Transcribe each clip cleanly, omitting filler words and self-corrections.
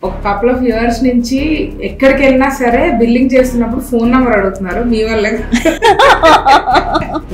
ఒక couple of years నుంచి ఎక్కడికి వెళ్ళినా సరే బిల్లింగ్ చేస్తున్నప్పుడు ఫోన్ నెంబర్ అడుగుతున్నారు మీ వాళ్ళే.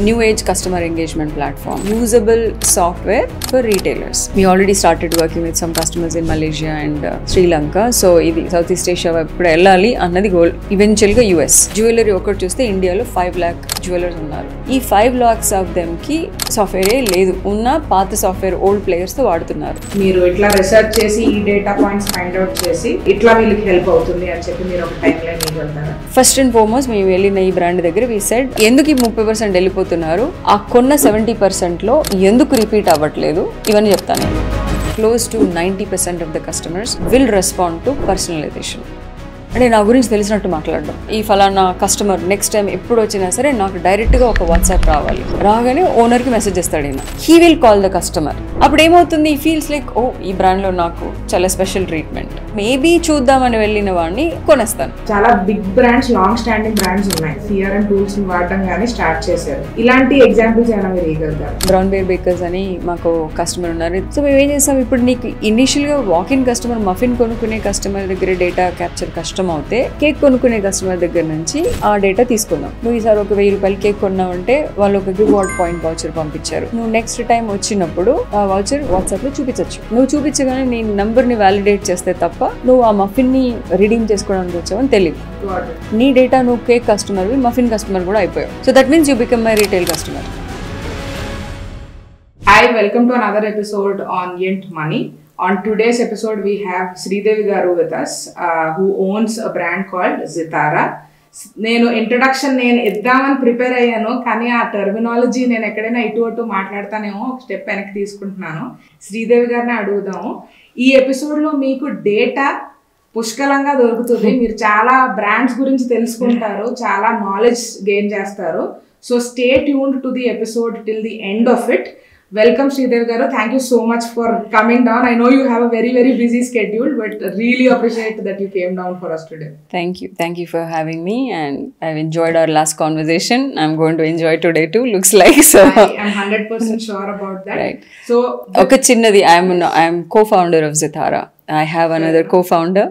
New age customer engagement platform, usable software for retailers. We already started working with some customers in Malaysia and Sri Lanka. So ఇది Southeast Asia ఇప్పుడు వెళ్ళాలి అన్నది గోల్. ఈవెన్చువల్ గా US జ్యువెలరీ ఒకటి చూస్తే ఇండియాలో 5 lakh జ్యువెలర్స్ ఉన్నారు. ఈ 5 lakhs ఆఫ్ దెమ్ కి సాఫ్ట్వేరే లేదు, ఉన్న పాత సాఫ్ట్వేర్ ఓల్డ్ ప్లేయర్స్ తో వాడుతున్నారు. మీరు ఇట్లా రీసెర్చ్ చేసి ఈ డేటా పాయింట్స్ ఫైండ్ అవుట్ చేసి ఇట్లా వీళ్ళకి హెల్ప్ అవుతుంది అని చెప్పి మీరు ఒక టైం లైన్ ఇవ్వగలుగుతారా? ఫస్ట్ అండ్ ఫార్మోస్ట్ మేము వెళ్ళిన ఈ బ్రాండ్ దగ్గర వి సెడ్ ఎందుకు ఈ 30% వెళ్ళిపోతున్నారు, ఆ కొన్న 70% లో ఎందుకు రిపీట్ అవ్వట్లేదు, ఇవన్నీ చెప్తాను. Close to 90% of the customers will respond to personalisation. అంటే నా గురించి తెలిసినట్టు మాట్లాడడం. ఈ ఫలానా కస్టమర్ నెక్స్ట్ టైం ఎప్పుడు వచ్చినా సరే నాకు డైరెక్ట్గా ఒక వాట్సాప్ రావాలి, రాగానే ఓనర్కి మెసేజ్ చేస్తాడు ఈయన. He will call the customer. అప్పుడు ఏమవుతుంది, ఈ ఫీల్స్ లైక్ ఓ ఈ బ్రాండ్లో నాకు చాలా స్పెషల్ ట్రీట్మెంట్, మేబీ చూద్దామని వెళ్ళిన వాడిని కొనేస్తాను. చాలా big brands, long standing brands ఉన్నాయి, CRM టూల్స్ వాడడం కానీ స్టార్ట్ చేశారు. ఇలాంటి ఎగ్జాంపుల్స్ ఏమైనా మీరు ఇవ్వగలుగుతారు? బ్రౌన్ బేర్ బేకర్స్ అని మాకు కస్టమర్ ఉన్నారు. సో మేము ఏం చేస్తాం, ఇప్పుడు నీకు ఇనిషియల్గా వాకిన్ కస్టమర్, మఫిన్ కొనుక్కునే కస్టమర్ దగ్గర డేటా క్యాప్చర్ కష్టం అవుతే కేక్ కొనుక్కునే కస్టమర్ దగ్గర నుంచి ఆ డేటా తీసుకున్నాం. నువ్వు ఈసారి ఒక 1000 రూపాయలు కేక్ కొన్నావంటే వాళ్ళు ఒక రివార్డ్ పాయింట్ వౌచర్ పంపించారు. నువ్వు నెక్స్ట్ టైం వచ్చినప్పుడు ఆ వౌచర్ వాట్సాప్ లో చూపించచ్చు. నువ్వు చూపించగానే నీ నంబర్ ని వ్యాలిడేట్ చేస్తే తప్ప నువ్వు ఆ మఫిన్ ని రిడీమ్ చేసుకోవడానికి వచ్చావని తెలియదు. నీ డేటా నువ్వు కేక్ కస్టమర్, మఫిన్ కస్టమర్ కూడా అయిపోయావు. So that means you become my retail customer. Hi, welcome to another episode on Yent Money. On today's episode, we have Sridevi Garu with us, who owns a brand called Zitara. నేను introduction ఇద్దామని prepare అయ్యాను, కానీ ఆ terminology నేను ఎక్కడైనా ఇటు అటు మాట్లాడతానేమో ఒక స్టెప్ వెనక్కి తీసుకుంటున్నాను. శ్రీదేవి గారిని అడుగుదాము. ఈ ఎపిసోడ్లో మీకు డేటా పుష్కలంగా దొరుకుతుంది, మీరు చాలా బ్రాండ్స్ గురించి తెలుసుకుంటారు, చాలా నాలెడ్జ్ గెయిన్ చేస్తారు. So stay tuned to the episode till the end of it. Welcome Sridevi Garu. Thank you so much for coming down. I know you have a very busy schedule, but really appreciate that you came down for us today. Thank you for having me, and I've enjoyed our last conversation. I'm going to enjoy today too, looks like. So I am 100% sure about that. Right. So okay, chinnadi, I'm co-founder of Zitara. I have another co-founder.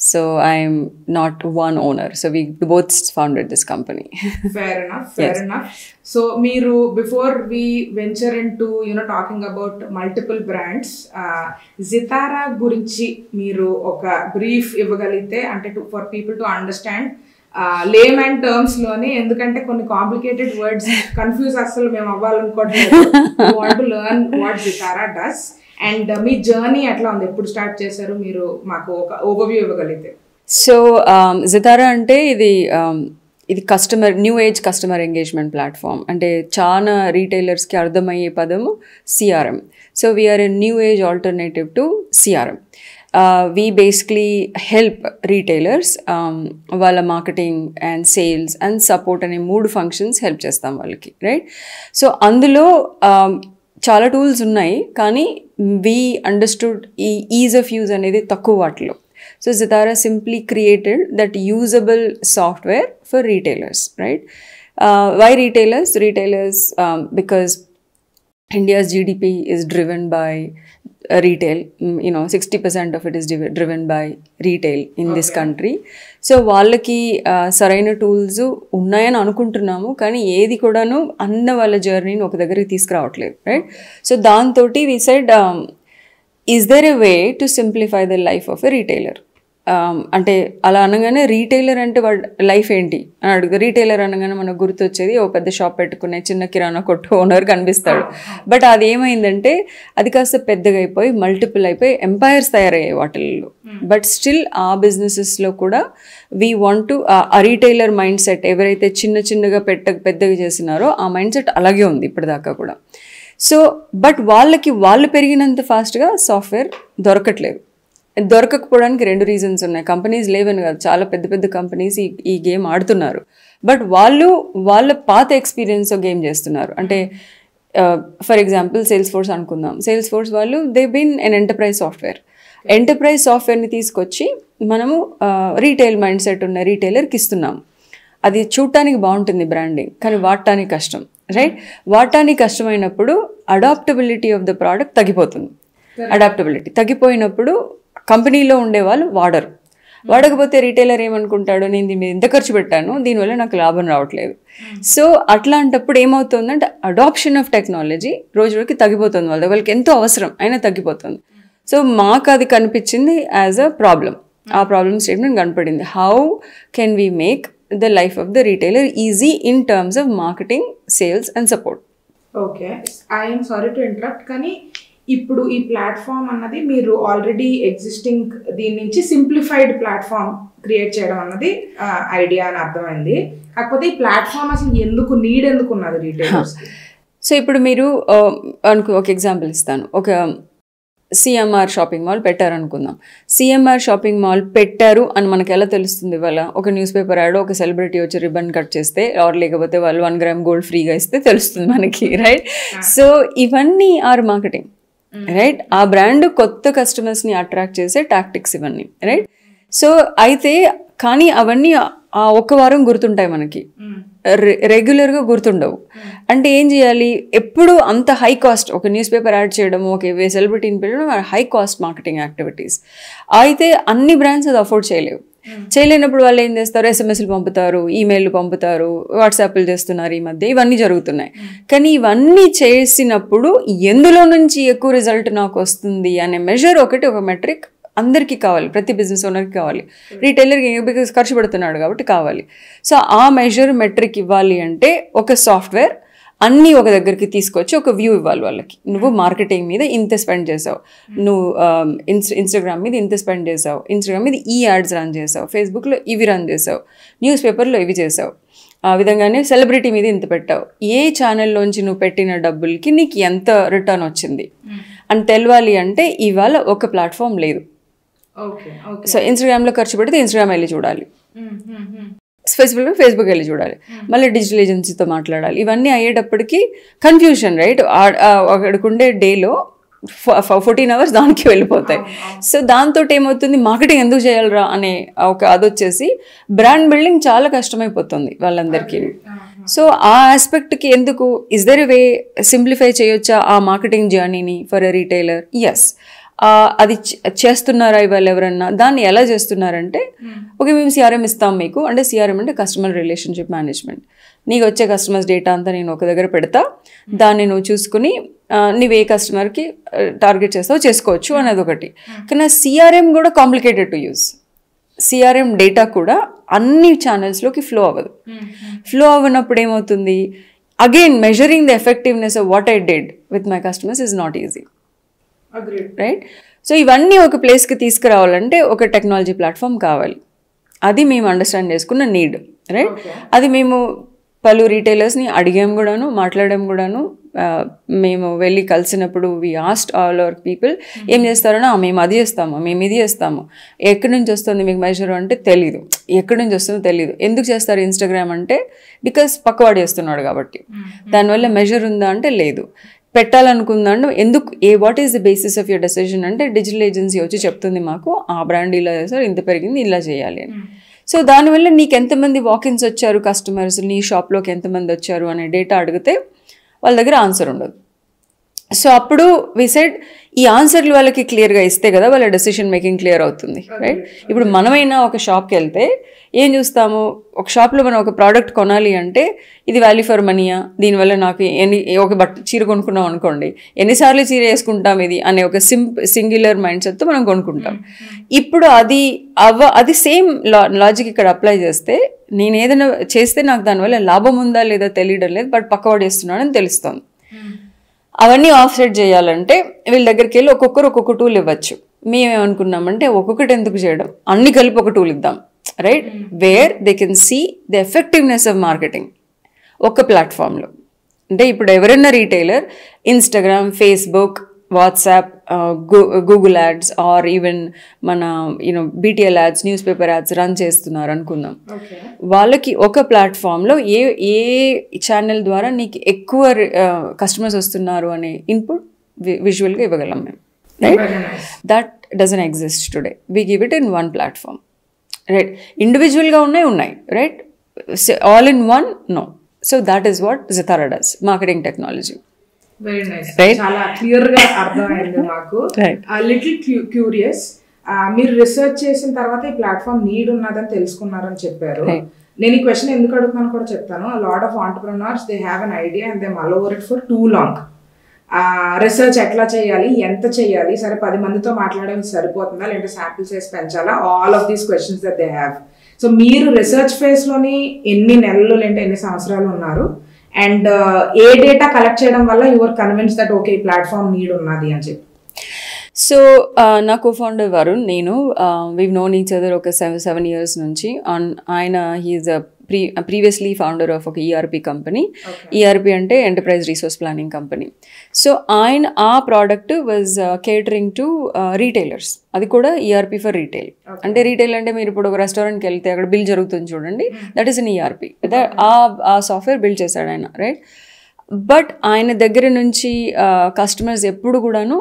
So I'm not one owner. So we both founded this company. Fair enough. So Meeru, before we venture into talking about multiple brands, Zitara gurinchi Meeru oka brief ivagalite ante for people to understand layman terms lone, endukante konni complicated words confuse assalu mem avvalanukotledu. We want to learn what Zitara does. And me journey ఎట్లా ఉంది, ఎప్పుడు start చేశారు, మీరు మాకు ఒక overview ఇవ్వగలిగితే. So Zitara అంటే ఇది new age customer engagement platform. అంటే చాలా రీటైలర్స్కి అర్థమయ్యే పదము CRM. So we're a new age alternative to CRM. We basically help retailers వాళ్ళ marketing and sales and support అనే 3 ఫంక్షన్స్ హెల్ప్ చేస్తాం వాళ్ళకి, రైట్? సో అందులో చాలా టూల్స్ ఉన్నాయి, కానీ వీ అండర్స్టూడ్ ఈ ఈజ్ ఆఫ్ యూజ్ అనేది తక్కువ వాటిలో. So Zitara simply created that usable software for retailers, right? Why retailers? Because India's GDP is driven by retail. 60% of it is driven by retail in this country. So వాళ్ళకి సరైన tools ఉన్నాయని అనుకుంటున్నాము, కానీ ఏది కూడాను అన్న వాళ్ళ జర్నీని ఒక దగ్గరికి తీసుకురావట్లేదు, రైట్? సో దాంతో we said, is there a way to simplify the life of a retailer? అంటే అలా అనగానే రీటైలర్ అంటే వాడు లైఫ్ ఏంటి అని అడుగు. రీటైలర్ అనగానే మనకు గుర్తొచ్చేది ఓ పెద్ద షాప్ పెట్టుకునే చిన్న కిరాణా కొట్టు ఓనర్ కనిపిస్తాడు. బట్ అది ఏమైందంటే అది కాస్త పెద్దగా అయిపోయి మల్టిపుల్ అయిపోయి ఎంపైర్స్ తయారయ్యాయి వాటిల్లో. బట్ స్టిల్ ఆ బిజినెసెస్లో కూడా వీ వాంట్ టు ఆ రీటైలర్ మైండ్ సెట్ ఎవరైతే చిన్నగా పెద్దగా చేసినారో ఆ మైండ్ సెట్ అలాగే ఉంది ఇప్పటిదాకా కూడా. సో బట్ వాళ్ళు పెరిగినంత ఫాస్ట్గా సాఫ్ట్వేర్ దొరకట్లేదు. దొరకకపోవడానికి 2 రీజన్స్ ఉన్నాయి. కంపెనీస్ లేవని కాదు, చాలా పెద్ద కంపెనీస్ ఈ గేమ్ ఆడుతున్నారు. బట్ వాళ్ళ పాత ఎక్స్పీరియన్స్ గేమ్ చేస్తున్నారు. అంటే ఫర్ ఎగ్జాంపుల్ సేల్స్ ఫోర్స్ అనుకుందాం. సేల్స్ ఫోర్స్ వాళ్ళు దే బీన్ ఎన్ ఎంటర్ప్రైజ్ సాఫ్ట్వేర్ని తీసుకొచ్చి మనము రీటైల్ మైండ్ సెట్ ఉన్న రీటైలర్కి ఇస్తున్నాము. అది చూడటానికి బాగుంటుంది బ్రాండింగ్, కానీ వాడటానికి కష్టం, రైట్? వాడటానికి కష్టమైనప్పుడు అడాప్టబిలిటీ ఆఫ్ ద ప్రోడక్ట్ తగ్గిపోతుంది. అడాప్టబిలిటీ తగ్గిపోయినప్పుడు కంపెనీలో ఉండేవాళ్ళు వాడరు. వాడకపోతే రీటైలర్ ఏమనుకుంటాడు, నేను దీని మీద ఎంత ఖర్చు పెట్టాను, దీనివల్ల నాకు లాభం రావట్లేదు. సో అట్లాంటప్పుడు ఏమవుతుందంటే అడాప్షన్ ఆఫ్ టెక్నాలజీ రోజు రోజుకి తగ్గిపోతుంది. వాళ్ళకి ఎంతో అవసరం అయినా తగ్గిపోతుంది. సో మాకు అది కనిపించింది యాజ్ అ ప్రాబ్లం. ఆ ప్రాబ్లమ్ స్టేట్మెంట్ కనపడింది. How can we make the life of the retailer easy in terms of marketing, sales and support. Okay, I'm sorry to interrupt, కానీ ఇప్పుడు ఈ ప్లాట్ఫామ్ అన్నది మీరు ఆల్రెడీ ఎగ్జిస్టింగ్ దీని నుంచి సింప్లిఫైడ్ ప్లాట్ఫామ్ క్రియేట్ చేయడం అన్నది ఐడియా అని అర్థమైంది. కాకపోతే ఈ ప్లాట్ఫామ్ అసలు ఎందుకు ఉన్నది రీటైలర్స్? సో ఇప్పుడు మీరు ఒక ఎగ్జాంపుల్ ఇస్తాను. ఒక సిఎంఆర్ షాపింగ్ మాల్ పెట్టారనుకుందాం. సిఎంఆర్ షాపింగ్ మాల్ పెట్టారు అని మనకు ఎలా తెలుస్తుంది? వాళ్ళ ఒక న్యూస్ పేపర్ యాడ్, ఒక సెలబ్రిటీ వచ్చి రిబన్ కట్ చేస్తే, ఆర్ లేకపోతే వాళ్ళు 1 గ్రామ్ గోల్డ్ ఫ్రీగా ఇస్తే తెలుస్తుంది మనకి, రైట్? సో ఇవన్నీ ఆర్ మార్కెటింగ్, రైట్? ఆ బ్రాండ్ కొత్త కస్టమర్స్ని అట్రాక్ట్ చేసే టాక్టిక్స్ ఇవన్నీ, రైట్? సో అయితే కానీ అవన్నీ ఆ ఒక్క వారం గుర్తుంటాయి మనకి, రెగ్యులర్గా గుర్తుండవు. అంటే ఏం చేయాలి? ఎప్పుడు అంత హై కాస్ట్, ఒక న్యూస్ పేపర్ యాడ్ చేయడం, ఒక సెలబ్రిటీని పెట్టడం హై కాస్ట్ మార్కెటింగ్ యాక్టివిటీస్. అయితే అన్ని బ్రాండ్స్ అది అఫోర్డ్ చేయలేనప్పుడు వాళ్ళు ఏం చేస్తారు? ఎస్ఎంఎస్లు పంపుతారు, ఈమెయిల్ పంపుతారు, వాట్సాప్లు చేస్తున్నారు ఈ మధ్య, ఇవన్నీ జరుగుతున్నాయి. కానీ ఇవన్నీ చేసినప్పుడు ఎందులో నుంచి ఎక్కువ రిజల్ట్ నాకు వస్తుంది అనే మెజర్ ఒక మెట్రిక్ అందరికీ కావాలి, ప్రతి బిజినెస్ ఓనర్కి కావాలి. రీటైలర్కి బికాస్ ఖర్చు పెడుతున్నాడు కాబట్టి కావాలి. సో ఆ మెజర్ మెట్రిక్ ఇవ్వాలి అంటే ఒక సాఫ్ట్వేర్ అన్నీ ఒక దగ్గరికి తీసుకొచ్చి ఒక వ్యూ ఇవ్వాలి వాళ్ళకి. నువ్వు మార్కెటింగ్ మీద ఇంత స్పెండ్ చేసావు, నువ్వు ఇన్స్టాగ్రామ్ మీద ఇంత స్పెండ్ చేసావు, ఇన్స్టాగ్రామ్ మీద ఈ యాడ్స్ రన్ చేసావు, ఫేస్బుక్లో ఇవి రన్ చేసావు, న్యూస్ పేపర్లో ఇవి చేసావు, ఆ విధంగానే సెలబ్రిటీ మీద ఇంత పెట్టావు, ఏ ఛానల్లోంచి నువ్వు పెట్టిన డబ్బులకి నీకు ఎంత రిటర్న్ వచ్చింది అని తెలవాలి. అంటే ఇవాళ ఒక ప్లాట్ఫామ్ లేదు. సో ఇన్స్టాగ్రామ్లో ఖర్చు పెడితే ఇన్స్టాగ్రామ్ వెళ్ళి చూడాలి, ఫేస్బుక్ వెళ్ళి చూడాలి, మళ్ళీ డిజిటల్ ఏజెన్సీతో మాట్లాడాలి. ఇవన్నీ అయ్యేటప్పటికి కన్ఫ్యూషన్, రైట్? అక్కడికుండే డేలో 14 hours దానికి వెళ్ళిపోతాయి. సో దాంతో ఏమవుతుంది, మార్కెటింగ్ ఎందుకు చేయాలరా అనే అది వచ్చేసి బ్రాండ్ బిల్డింగ్ చాలా కష్టమైపోతుంది వాళ్ళందరికీ. సో ఆ ఆస్పెక్ట్కి ఎందుకు, is there a way simplify చేయొచ్చా ఆ మార్కెటింగ్ జర్నీని ఫర్ ఎ రీటైలర్? ఎస్. అది చేస్తున్నారా ఇవాళ ఎవరన్నా? దాన్ని ఎలా చేస్తున్నారంటే, ఓకే మేము సిఆర్ఎం ఇస్తాం మీకు, అంటే సిఆర్ఎం అంటే కస్టమర్ రిలేషన్షిప్ మేనేజ్మెంట్. నీకు వచ్చే కస్టమర్స్ డేటా అంతా నేను ఒక దగ్గర పెడతా, దాన్ని నువ్వు చూసుకుని నువ్వు ఏ కస్టమర్కి టార్గెట్ చేస్తావో చేసుకోవచ్చు అనేది ఒకటి. కానీ సిఆర్ఎం కూడా complicated to use. CRM data కూడా అన్ని ఛానల్స్లోకి ఫ్లో అవ్వదు. ఫ్లో అవ్వనప్పుడు ఏమవుతుంది, again measuring the effectiveness of what I did with my customers is not easy, right? So ఇవన్నీ ఒక ప్లేస్కి తీసుకురావాలంటే ఒక టెక్నాలజీ ప్లాట్ఫామ్ కావాలి. అది మేము అండర్స్టాండ్ చేసుకున్న నీడ్, రైట్? అది మేము పలు రీటైలర్స్ని అడిగాం కూడాను, మాట్లాడాం కూడాను. మేము వెళ్ళి కలిసినప్పుడు వి ఆస్క్డ్ ఆల్ అవర్ పీపుల్, ఏం చేస్తారన్నా మేము అది చేస్తాము, మేము ఇది చేస్తాము. ఎక్కడి నుంచి వస్తుంది మీకు మెజర్ అంటే తెలీదు, ఎక్కడి నుంచి వస్తుందో తెలీదు. ఎందుకు చేస్తారు ఇన్స్టాగ్రామ్ అంటే బికాస్ పక్కవాడు చేస్తున్నాడు కాబట్టి. దానివల్ల మెజర్ ఉందా అంటే లేదు. పెట్టాలనుకుందాం ఎందుకు, what is the basis of your decision అంటే డిజిటల్ ఏజెన్సీ వచ్చి చెప్తుంది మాకు ఆ బ్రాండ్ ఇలా చేస్తారు, ఇంత పెరిగింది, ఇలా చేయాలి అని. సో దానివల్ల నీకు ఎంతమంది వాకిన్స్ వచ్చారు, కస్టమర్స్ నీ షాప్లోకి ఎంతమంది వచ్చారు అనే డేటా అడిగితే వాళ్ళ దగ్గర ఆన్సర్ ఉండదు. సో అప్పుడు వి సెడ్ ఈ ఆన్సర్లు వాళ్ళకి క్లియర్గా ఇస్తే కదా వాళ్ళ డెసిషన్ మేకింగ్ క్లియర్ అవుతుంది, రైట్? ఇప్పుడు మనమైనా ఒక షాప్కి వెళ్తే ఏం చూస్తాము, ఒక షాప్లో మనం ఒక ప్రోడక్ట్ కొనాలి అంటే ఇది వాల్యూ ఫర్ మనీయా, దీనివల్ల నాకు ఒక చీర కొనుక్కున్నాం అనుకోండి, ఎన్నిసార్లు చీర వేసుకుంటాం ఇది అనే ఒక సింగులర్ మైండ్ సెట్తో మనం కొనుక్కుంటాం. ఇప్పుడు అది సేమ్ లాజిక్ ఇక్కడ అప్లై చేస్తే, నేను ఏదైనా చేస్తే నాకు దానివల్ల లాభం ఉందా లేదా తెలియడం లేదు, బట్ పక్కవాడు చేస్తున్నాడని తెలుస్తుంది. అవన్నీ ఆఫ్ సెట్ చేయాలంటే వీళ్ళ దగ్గరికి వెళ్ళి ఒక్కొక్క టూల్ ఇవ్వచ్చు. మేమేమనుకున్నామంటే ఒక్కొక్కటి ఎందుకు చేయడం, అన్ని కలిపి ఒక టూల్ ఇద్దాం, right? Where they can see the effectiveness of marketing ఒక ప్లాట్ఫామ్లో. అంటే ఇప్పుడు ఎవరైనా retailer Instagram, Facebook, WhatsApp, Google ads or even మన BTL ads, newspaper ads run చేస్తున్నారు అనుకుందాం. వాళ్ళకి ఒక ప్లాట్ఫామ్లో ఏ ఛానల్ ద్వారా నీకు ఎక్కువ కస్టమర్స్ వస్తున్నారు అనే ఇన్పుట్ విజువల్గా ఇవ్వగలం మేము, right? That doesn't exist today. We give it in one platform, right? ఇండివిజువల్గా ఉన్నాయి, right? All in one no. So that is what Zitara does, marketing technology. Very nice, చాలా క్లియర్ గా అర్థమైంది మాకు. లిటిల్ క్యూరియస్, మీరు రిసర్చ్ చేసిన తర్వాత ఈ ప్లాట్ఫామ్ నీడ్ ఉన్నదని తెలుసుకున్నారని చెప్పారు. నేను ఈ క్వశ్చన్ ఎందుకు అడుగుతున్నాను కూడా చెప్తాను. Lot of entrepreneurs they have an idea and they mull over it for too long. Research ఎట్లా చేయాలి, ఎంత చేయాలి, సరే 10 మందితో మాట్లాడడం సరిపోతుందా, లేదంటే శాంపిల్స్ వేసి పెంచాలా, all of these questions that they have. So మీరు రీసెర్చ్ ఫేజ్లోని ఎన్ని నెలలు లేదంటే ఎన్ని సంవత్సరాలు ఉన్నారు, అండ్ ఏ డేటా కలెక్ట్ చేయడం వల్ల యువర్ కన్విన్స్ దట్ ఓకే ఈ ప్లాట్ఫామ్ నీడ్ ఉన్నది అని చెప్పి? సో నా కోఫౌండర్ వరుణ్, నేను వీ నోన్ ఈచ్ అదర్ ఒక 7 years నుంచి. ఆయన హీఈస్ ప్రీవియస్లీ ఫౌండర్ ఆఫ్ ఒక ఈఆర్పి కంపెనీ. ఈఆర్పి అంటే enterprise resource planning company. So ఆయన ఆ product was catering to retailers. అది కూడా ఈఆర్పి ఫర్ రీటైల్. అంటే రీటైల్ అంటే మీరు ఇప్పుడు ఒక రెస్టారెంట్కి వెళ్తే అక్కడ బిల్ జరుగుతుంది చూడండి, దట్ ఈస్ అన్ ఈఆర్పి. ఆ సాఫ్ట్వేర్ బిల్డ్ చేశాడు ఆయన, రైట్? బట్ ఆయన దగ్గర నుంచి కస్టమర్స్ ఎప్పుడు కూడాను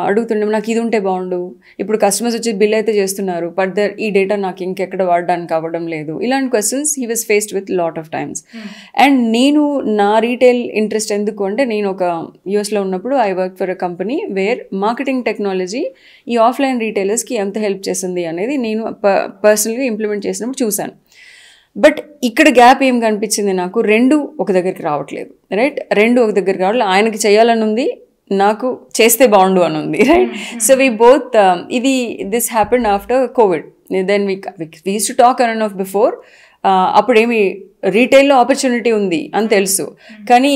అడుగుతుండే, నాకు ఇది ఉంటే బాగుండు, ఇప్పుడు కస్టమర్స్ వచ్చి బిల్ అయితే చేస్తున్నారు బట్ ఈ డేటా నాకు ఇంకెక్కడ వాడడానికి అవ్వడం లేదు. ఇలాంటి questions he was faced with lot of times. And నేను నా రీటైల్ ఇంట్రెస్ట్ ఎందుకు అంటే, నేను ఒక యూఎస్లో ఉన్నప్పుడు I work for a company wear marketing technology ఈ ఆఫ్లైన్ రీటైలర్స్కి ఎంత హెల్ప్ చేస్తుంది అనేది నేను పర్సనల్గా ఇంప్లిమెంట్ చేసినప్పుడు చూశాను. బట్ ఇక్కడ గ్యాప్ ఏం కనిపించింది నాకు, రెండు ఒక దగ్గరికి రావట్లేదు, రైట్? రెండు ఒక దగ్గరికి రావట్లేదు. ఆయనకి చేయాలని ఉంది, నాకు చేస్తే బాగుండు అని ఉంది, right? So we both this happened after Covid. Then we use to talk on off before. అప్పుడేమి రీటైల్లో ఆపర్చునిటీ ఉంది అని తెలుసు, కానీ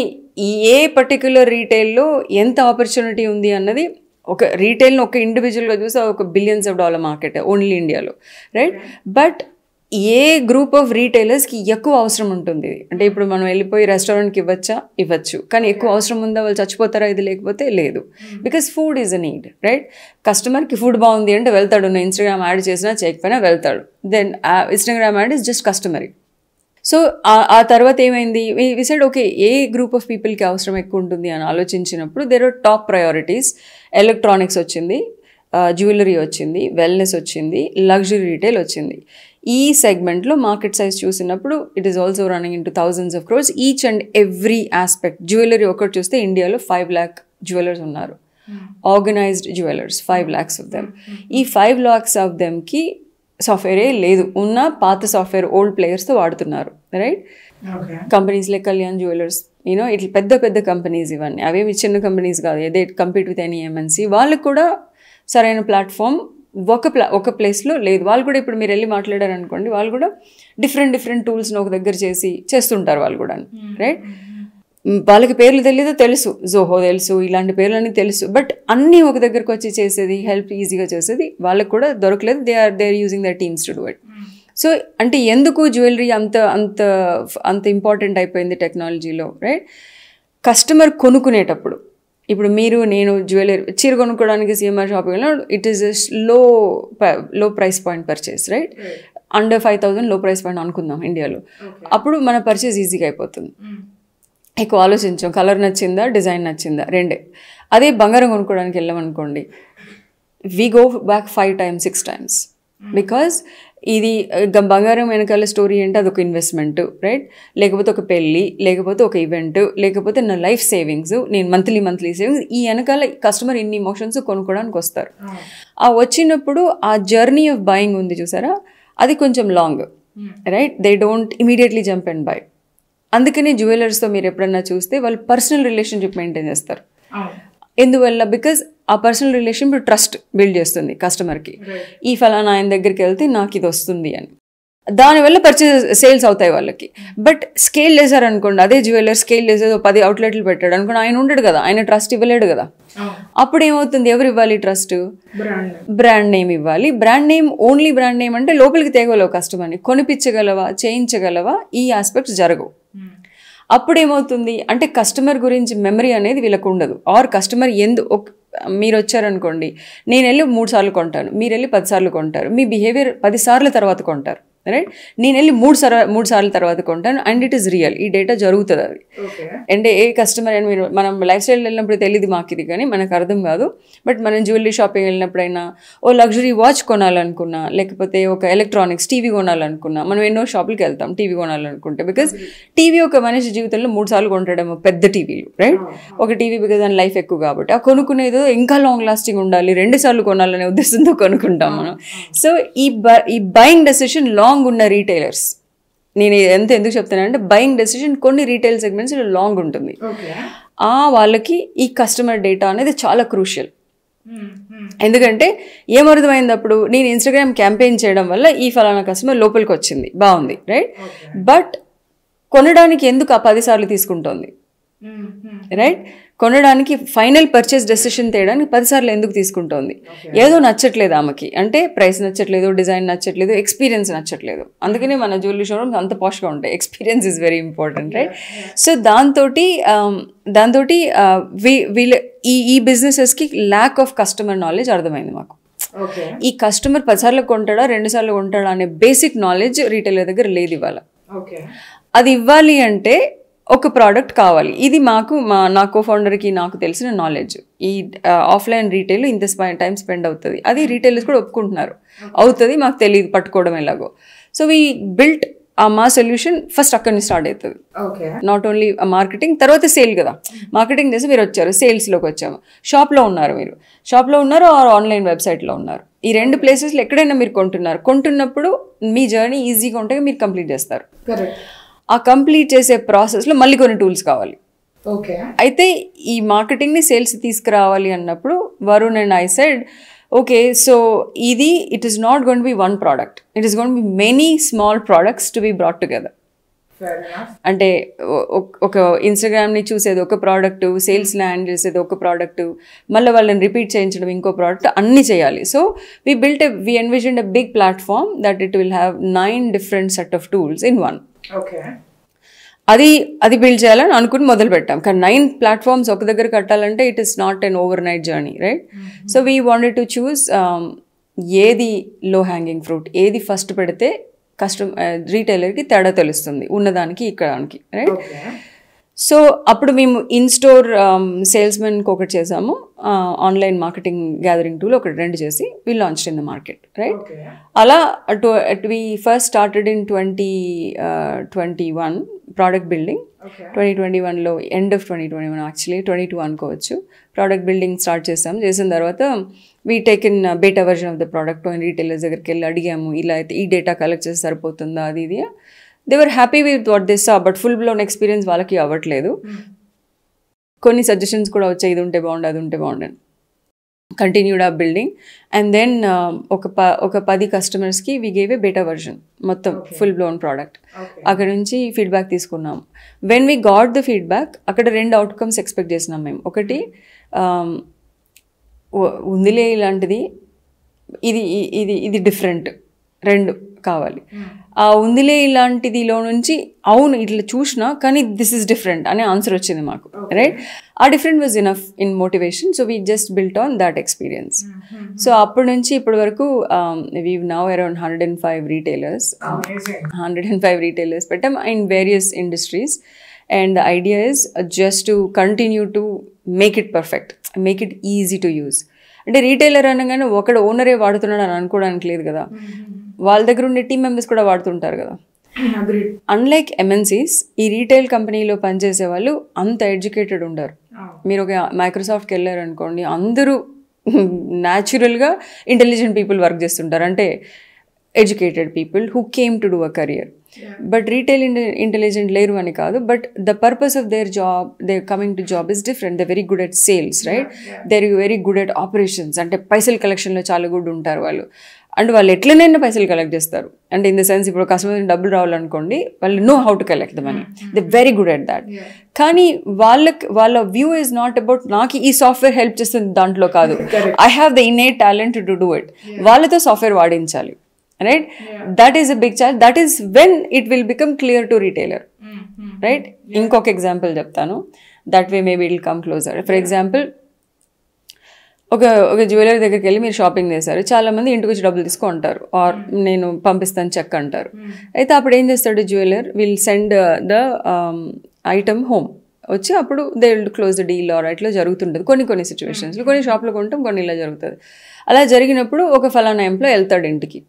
ఏ పర్టిక్యులర్ రీటైల్లో ఎంత ఆపర్చునిటీ ఉంది అన్నది, ఒక రీటైల్ని ఒక ఇండివిజువల్గా చూసి ఒక $billions మార్కెట్ ఓన్లీ ఇండియాలో, right? But a group of రీటైలర్స్కి ఎక్కువ అవసరం ఉంటుంది అంటే, ఇప్పుడు మనం వెళ్ళిపోయి రెస్టారెంట్కి ఇవ్వచ్చు, కానీ ఎక్కువ అవసరం ఉందా, వాళ్ళు చచ్చిపోతారా ఇది లేకపోతే లేదు. Because food is a need, right? కస్టమర్కి ఫుడ్ బాగుంది అంటే వెళ్తాడు, నేను ఇన్స్టాగ్రామ్ యాడ్ చేసినా చేయకపోయినా వెళ్తాడు. Then Instagram ad is just customary. So ఆ తర్వాత ఏమైంది, we said okay a group of పీపుల్కి అవసరం ఎక్కువ ఉంటుంది అని ఆలోచించినప్పుడు there are top priorities. Electronics వచ్చింది, జ్యువెలరీ వచ్చింది, వెల్నెస్ వచ్చింది, లగ్జరీ రీటైల్ వచ్చింది. ఈ సెగ్మెంట్లో మార్కెట్ సైజ్ చూసినప్పుడు it is also running into thousands of crores each and every aspect. Jewellery ఒకటి చూస్తే ఇండియాలో 5 lakh జ్యువెలర్స్ ఉన్నారు, organised jewellers 5 lakhs of them. ఈ 5 lakhs ఆఫ్ దెమ్కి సాఫ్ట్వేరే లేదు, ఉన్న పాత సాఫ్ట్వేర్ ఓల్డ్ ప్లేయర్స్తో వాడుతున్నారు, right? Companies like Kalyan jewellers, you know ఇట్లా పెద్ద పెద్ద కంపెనీస్, ఇవన్నీ అవేమి చిన్న కంపెనీస్ కాదు. They compete with any MNC. వాళ్ళకు కూడా సరైన ప్లాట్ఫామ్ ఒక ప్లేస్లో లేదు. వాళ్ళు కూడా ఇప్పుడు మీరు వెళ్ళి మాట్లాడారు అనుకోండి, వాళ్ళు కూడా డిఫరెంట్ టూల్స్ని ఒక దగ్గర చేస్తుంటారు వాళ్ళు కూడా, రైట్? వాళ్ళకి పేర్లు తెలీదో తెలుసు, జోహో తెలుసు, ఇలాంటి పేర్లన్నీ తెలుసు, బట్ అన్నీ ఒక దగ్గరకు వచ్చి చేసేది, హెల్ప్ ఈజీగా చేసేది వాళ్ళకి కూడా దొరకలేదు. They are using their teams to do it. So అంటే ఎందుకు జ్యువెలరీ అంత ఇంపార్టెంట్ అయిపోయింది టెక్నాలజీలో, రైట్? కస్టమర్ కొనుక్కునేటప్పుడు, ఇప్పుడు నేను జ్యువెలరీ చీర కొనుక్కోవడానికి సిఎంఆర్ షాపింగ్ వెళ్ళినా it is low price point purchase, right? Under 5,000 లో ప్రైస్ పాయింట్ అనుకుందాం ఇండియాలో. అప్పుడు మన పర్చేస్ ఈజీగా అయిపోతుంది, ఎక్కువ ఆలోచించాం, కలర్ నచ్చిందా, డిజైన్ నచ్చిందా, రెండే. అదే బంగారం కొనుక్కోవడానికి వెళ్ళామనుకోండి, we go back 5 times 6 times because ఇది బంగారం వెనకాల స్టోరీ అంటే అదొక ఇన్వెస్ట్మెంట్, రైట్? లేకపోతే ఒక పెళ్ళి, లేకపోతే ఒక ఈవెంట్, లేకపోతే నా లైఫ్ సేవింగ్స్, నేను మంత్లీ సేవింగ్స్, ఈ వెనకాల కస్టమర్ ఇన్ని ఇమోషన్స్ కొనుక్కోవడానికి వస్తారు. ఆ వచ్చినప్పుడు ఆ జర్నీ ఆఫ్ బయింగ్ ఉంది చూసారా, అది కొంచెం long, right? They don't immediately jump and by. అందుకని జ్యువెలర్స్తో మీరు ఎప్పుడన్నా చూస్తే వాళ్ళు పర్సనల్ రిలేషన్షిప్ మెయింటైన్ చేస్తారు. ఎందువల్ల? బికాజ్ ఆ పర్సనల్ రిలేషన్షిప్ ట్రస్ట్ బిల్డ్ చేస్తుంది కస్టమర్కి. ఈ ఫలానా ఆయన దగ్గరికి వెళ్తే నాకు ఇది వస్తుంది అని, దానివల్ల సేల్స్ అవుతాయి వాళ్ళకి. బట్ స్కేల్ చేశారనుకోండి, అదే జ్యువెలర్ స్కేల్ చేసేది 10 outlets పెట్టాడు అనుకోండి, ఆయన ఉండడు కదా, ఆయన ట్రస్ట్ ఇవ్వలేడు కదా. అప్పుడు ఏమవుతుంది, ఎవరు ఇవ్వాలి ట్రస్ట్? బ్రాండ్ నేమ్ ఇవ్వాలి. Brand name, only brand name అంటే లోపలికి తేగలవు కస్టమర్ని, కొనిపించగలవా, చేయించగలవా, ఈ ఆస్పెక్ట్స్ జరగవు. అప్పుడు ఏమవుతుంది అంటే కస్టమర్ గురించి మెమరీ అనేది వీళ్ళకు ఉండదు. ఆర్ కస్టమర్ మీరు వచ్చారనుకోండి, నేను వెళ్ళి 3 సార్లు కొంటాను, మీరు వెళ్ళి 10 సార్లు కొంటారు, మీ బిహేవియర్ 10 సార్లు తర్వాత కొంటారు, రైట్. నేను వెళ్ళి మూడు సార్లు తర్వాత కొంటాను అండ్ ఇట్ ఈస్ రియల్. ఈ డేటా జరుగుతుంది అది. అంటే ఏ కస్టమర్ అని మీరు మనం లైఫ్ స్టైల్ వెళ్ళినప్పుడు తెలియదు మాకు ఇది, కానీ మనకు అర్థం కాదు. బట్ మనం జ్యువెలరీ షాపింగ్ వెళ్ళినప్పుడైనా ఓ లగ్జరీ వాచ్ కొనాలనుకున్నా, లేకపోతే ఒక ఎలక్ట్రానిక్స్ టీవీ కొనాలనుకున్నా, మనం ఎన్నో షాపులకి వెళ్తాం టీవీ కొనాలనుకుంటే. బికాజ్ టీవీ ఒక మనిషి జీవితంలో 3 సార్లు కొంటాడేమో, పెద్ద టీవీలు, రైట్. ఒక టీవీ బికాజ్ దాని లైఫ్ ఎక్కువ కాబట్టి ఆ కొనుక్కునేదో ఇంకా లాంగ్ లాస్టింగ్ ఉండాలి, 2 సార్లు కొనాలనే ఉద్దేశంతో కొనుక్కుంటాం మనం. సో ఈ బయింగ్ డెసిషన్ లాంగ్ ఉన్న రీటైలర్స్, నేను ఎందుకు చెప్తానంటే బయింగ్ డెసిషన్ కొన్ని రీటైల్ సెగ్మెంట్స్ లాంగ్ ఉంటుంది. వాళ్ళకి ఈ కస్టమర్ డేటా అనేది చాలా క్రూషియల్. ఎందుకంటే ఏమర్థమైంది అప్పుడు, నేను ఇన్స్టాగ్రామ్ క్యాంపెయిన్ చేయడం వల్ల ఈ ఫలానా కస్టమర్ లోపలికి వచ్చింది, బాగుంది, రైట్. బట్ కొనడానికి ఎందుకు ఆ 10 సార్లు తీసుకుంటోంది, రైట్. కొనడానికి ఫైనల్ పర్చేస్ డెసిషన్ తేయడానికి 10 సార్లు ఎందుకు తీసుకుంటోంది? ఏదో నచ్చట్లేదు ఆమెకి, అంటే ప్రైస్ నచ్చట్లేదు, డిజైన్ నచ్చట్లేదు, ఎక్స్పీరియన్స్ నచ్చట్లేదు. అందుకనే మన జ్యువెలరీ షోరూమ్స్ అంత పాష్గా ఉంటాయి. Experience is very important, right. So దాంతో వీళ్ళ ఈ బిజినెసెస్కి ల్యాక్ ఆఫ్ కస్టమర్ నాలెడ్జ్ అర్థమైంది మాకు. ఈ కస్టమర్ 10 సార్లు కొంటాడా 2 సార్లు కొంటాడా అనే బేసిక్ నాలెడ్జ్ రీటైలర్ దగ్గర లేదు ఇవాళ. అది ఇవ్వాలి అంటే ఒక ప్రోడక్ట్ కావాలి. ఇది నా కోఫౌండర్కి నాకు తెలిసిన నాలెడ్జ్. ఈ ఆఫ్లైన్ రీటైల్ ఇంత టైం స్పెండ్ అవుతుంది, అది రీటైలర్స్ కూడా ఒప్పుకుంటున్నారు, అవుతుంది, మాకు తెలియదు పట్టుకోవడం ఎలాగో. సో వీ బిల్ట్ మా సొల్యూషన్ ఫస్ట్ అక్కడి నుంచి స్టార్ట్ అవుతుంది. నాట్ ఓన్లీ మార్కెటింగ్, తర్వాత సేల్ కదా. మార్కెటింగ్ చేసి మీరు వచ్చారు, సేల్స్లోకి వచ్చాము, షాప్లో ఉన్నారు ఆర్ ఆన్లైన్ వెబ్సైట్లో ఉన్నారు. ఈ 2 ప్లేసెస్లో ఎక్కడైనా మీరు కొంటున్నప్పుడు మీ జర్నీ ఈజీగా ఉంటే మీరు కంప్లీట్ చేస్తారు. ఆ కంప్లీట్ చేసే ప్రాసెస్లో మళ్ళీ కొన్ని టూల్స్ కావాలి. అయితే ఈ మార్కెటింగ్ని సేల్స్ తీసుకురావాలి అన్నప్పుడు Varun and I said, okay, so it is not going to be one product, it is going to be many small products to be brought together. అంటే ఒక ఇన్స్టాగ్రామ్ని చూసేది ఒక ప్రోడక్ట్, సేల్స్ ల్యాండ్ చేసేది ఒక ప్రోడక్ట్, మళ్ళీ వాళ్ళని రిపీట్ చేయించడం ఇంకో ప్రోడక్ట్, అన్నీ చేయాలి. So we envisioned a big platform that it will have 9 different set of tools in one. అది బిల్డ్ చేయాలని అనుకుని మొదలు పెట్టాం. కానీ 9 ప్లాట్ఫామ్స్ ఒక దగ్గర కట్టాలంటే it is not an over night journey, right. So we wanted to choose ఏది లో హ్యాంగింగ్ ఫ్రూట్, ఏది ఫస్ట్ పెడితే రీటైలర్కి తేడా తెలుస్తుంది ఉన్నదానికి ఇక్కడానికి, రైట్. సో అప్పుడు మేము ఇన్స్టోర్ సేల్స్మెన్కి ఒకటి చేసాము, ఆన్లైన్ మార్కెటింగ్ గ్యాదరింగ్ టూల్ ఒకటి 2 చేసి we launched in the market, right. అలా we first started in 2021 product building. 2021లో ఎండ్ ఆఫ్ 2021 యాక్చువల్లీ 22 అనుకోవచ్చు, ప్రోడక్ట్ బిల్డింగ్ స్టార్ట్ చేసిన తర్వాత we take in beta version of the product. Retailers దగ్గరికి వెళ్ళి అడిగాము, ఇలా అయితే ఈ డేటా కలెక్ట్ చేసి సరిపోతుందా, అది ఇది. They were happy with what they saw, but full blown experience వాళ్ళకి అవ్వట్లేదు. కొన్ని సజెషన్స్ కూడా వచ్చాయి, ఇది ఉంటే బాగుండు, అది ఉంటే బాగుండని. కంటిన్యూడ్ ఆ బిల్డింగ్ అండ్ దెన్ ఒక 10 కస్టమర్స్కి we gave a beta version, మొత్తం ఫుల్ బ్లోన్ ప్రోడక్ట్. అక్కడ నుంచి ఫీడ్బ్యాక్ తీసుకున్నాం. When we got the feedback, అక్కడ 2 అవుట్కమ్స్ ఎక్స్పెక్ట్ చేసినాం మేము. ఒకటి, ఉందిలే ఇలాంటిది, ఇది డిఫరెంట్, 2 కావాలి. ఆ ఉందిలే ఇలాంటిదిలో నుంచి అవును ఇట్లా చూసినా కానీ దిస్ ఇస్ డిఫరెంట్ అనే ఆన్సర్ వచ్చింది మాకు, రైట్. ఆ different was enough in motivation. So we just built on that experience. So అప్పటి నుంచి ఇప్పటి వరకు we now around 105 retailers, 105 retailers పెట్టాం in various industries. And the idea is just to continue to make it perfect, make it easy to use. అంటే retailer అనగానే ఒకడు ఓనరే వాడుతున్నాడు అని అనుకోవడానికి లేదు కదా, వాళ్ళ దగ్గర ఉండే టీమ్ మెంబర్స్ కూడా వాడుతుంటారు కదా. అన్లైక్ ఎంఎన్సీస్, ఈ రీటైల్ కంపెనీలో పనిచేసే వాళ్ళు అంత ఎడ్యుకేటెడ్ ఉండరు. మీరు ఒక మైక్రోసాఫ్ట్కి వెళ్ళారు అనుకోండి, అందరూ న్యాచురల్గా ఇంటెలిజెంట్ పీపుల్ వర్క్ చేస్తుంటారు, అంటే educated people who came to do a career. But retail intelligent లేరు అని కాదు, but the purpose of their job, they coming to job is different. They very good at sales, right. They are very good at operations, అంటే పైసల కలెక్షన్లో చాలా good ఉంటారు వాళ్ళు. And వాళ్ళు ఎట్లనైనా పైసలు కలెక్ట్ చేస్తారు, అంటే ఇన్ ద సెన్స్ ఇప్పుడు కస్టమర్ డబ్బులు రావాలనుకోండి, వాళ్ళు know how to collect the money, they very good at that. కానీ వాళ్ళ వ్యూ ఈజ్ నాట్ అబౌట్ నాకు ఈ సాఫ్ట్వేర్ హెల్ప్ చేస్తుంది దాంట్లో కాదు, I have the innate talent to do it. వాళ్ళతో సాఫ్ట్వేర్ వాడించాలి, right. That is a big challenge. That is when it will become clear to retailer, right. ఇంకొక example చెప్తాను, that way maybe it will come closer. For example, ఒక jewellery దగ్గరికి వెళ్ళి మీరు shopping చేశారు, చాలామంది ఇంటికి వచ్చి డబ్బులు తీసుకుంటారు ఆర్ నేను పంపిస్తాను చెక్ అంటారు. అయితే అప్పుడు ఏం చేస్తాడు jeweller, will send the item home, వచ్చి అప్పుడు they will close the deal are ఇట్లా జరుగుతుంటుంది కొన్ని సిచ్యువేషన్స్లో. కొన్ని షాప్లో కొంటాం, కొన్ని ఇలా జరుగుతుంది. అలా జరిగినప్పుడు ఒక ఫలానా ఎంప్లాయ్ వెళ్తాడు ఇంటికి,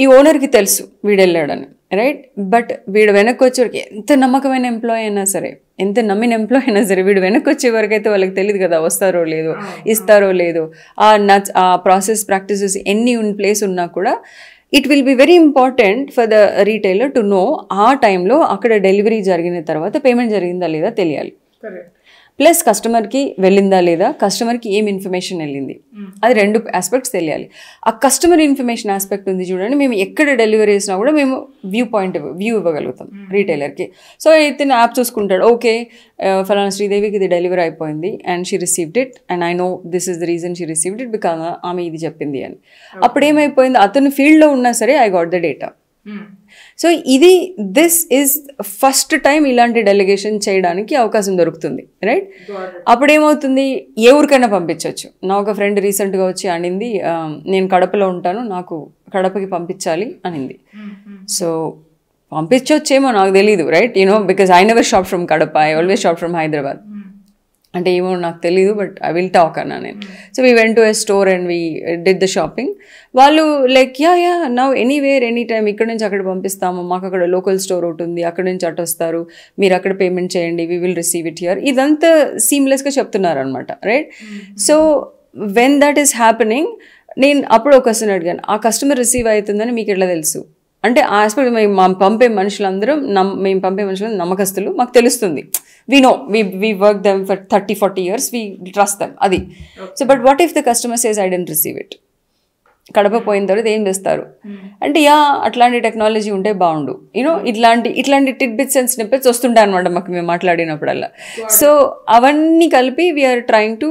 ఈ ఓనర్కి తెలుసు వీడు వెళ్ళాడని, రైట్? బట్ వీడు వెనక్కి వచ్చేవారికి ఎంత నమ్మకమైన ఎంప్లాయ్ అయినా సరే, ఎంత నమ్మిన ఎంప్లాయ్ అయినా సరే, వీడు వెనక్కి వచ్చేవరకైతే వాళ్ళకి తెలియదు కదా వస్తారో లేదో, ఇస్తారో లేదో. ఆ ప్రాసెస్ ప్రాక్టీసెస్ ఎన్ని ప్లేస్ ఉన్నా కూడా it will be very important for the retailer to know ఆ టైంలో అక్కడ డెలివరీ జరిగిన తర్వాత పేమెంట్ జరిగిందా లేదా తెలియాలి. ప్లస్ కస్టమర్కి వెళ్ళిందా లేదా, కస్టమర్కి ఏం ఇన్ఫర్మేషన్ వెళ్ళింది, అది 2 ఆస్పెక్ట్స్ తెలియాలి. ఆ కస్టమర్ ఇన్ఫర్మేషన్ ఆస్పెక్ట్ ఉంది చూడండి, మేము ఎక్కడ డెలివరీ చేసినా కూడా మేము వ్యూ ఇవ్వగలుగుతాం రీటైలర్కి. సో అయితే యాప్ చూసుకుంటాడు, ఓకే ఫలానా శ్రీదేవికి ఇది డెలివరీ అయిపోయింది and she received it and I know this is the reason she received it because ఆమె ఇది చెప్పింది అని. అప్పుడు ఏమైపోయింది, అతను ఫీల్డ్లో ఉన్నా సరే I got the data. So this is first time ఇలాంటి డెలిగేషన్ చేయడానికి అవకాశం దొరుకుతుంది, రైట్? అప్పుడు ఏమవుతుంది, ఏ ఊరికైనా పంపించవచ్చు. నా ఒక ఫ్రెండ్ రీసెంట్గా వచ్చి అనింది, నేను కడపలో ఉంటాను, నాకు కడపకి పంపించాలి అనింది. సో పంపించవచ్చేమో నాకు తెలీదు, right? Because I never shop from Kadapa, I always shop from Hyderabad. అంటే ఏమో నాకు తెలీదు, బట్ ఐ విల్ టాక్ అన్నా నేను. So we went to a store and we did the shopping. వాళ్ళు like yeah now anywhere any time, ఇక్కడ నుంచి అక్కడ పంపిస్తాము, మాకు అక్కడ లోకల్ స్టోర్ ఒకటి ఉంది, అక్కడ నుంచి అటు వస్తారు, మీరు అక్కడ పేమెంట్ చేయండి, we will receive it here. ఇదంతా సీమ్లెస్గా చెప్తున్నారు అనమాట, right? So when that is happening, నేను అప్పుడు ఒక క్వశ్చన్ అడిగాను, ఆ కస్టమర్ రిసీవ్ అవుతుందని మీకు ఎట్లా తెలుసు అంటే, ఆ ఆస్పెక్ట్ మేము పంపే మనుషులందరం నమ్మకస్తులు, మాకు తెలుస్తుంది. We know, we work them for 30-40 years, we trust them, adi. So but what if the customer says I didn't receive it? Kadapa పోయిన తర్వాత ఏం చేస్తారు అంటే, అట్లాంటి టెక్నాలజీ ఉంటే బాగుండు, ఇట్లాంటి టిడ్బిట్స్ అండ్ స్నిప్పెట్స్ వస్తుంటాయి అనమాట మాకు మేము మాట్లాడినప్పుడల్లా. సో అవన్నీ కలిపి we're trying to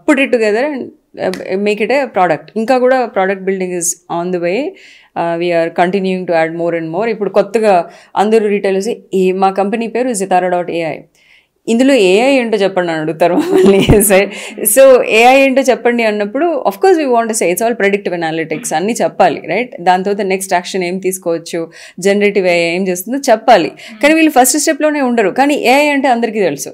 put it together and make it a product. ఇంకా కూడా product building is on the way. We're continuing to add more and more. ఇప్పుడు కొత్తగా అందరూ రీటైలర్స్ మా కంపెనీ పేరు zitara.ai, ఇందులో ఏఐ ఏంటో చెప్పండి అని అడుగుతారు మమ్మల్ని. సో ఏఐ ఏంటో చెప్పండి అన్నప్పుడు of course we want to say it's all predictive analytics అన్నీ చెప్పాలి, రైట్? దాని తర్వాత నెక్స్ట్ యాక్షన్ ఏం తీసుకోవచ్చు, జనరేటివ్ ఏఐ ఏం చేస్తుందో చెప్పాలి. కానీ వీళ్ళు ఫస్ట్ స్టెప్లోనే ఉండరు. కానీ ఏఐ అంటే అందరికీ తెలుసు,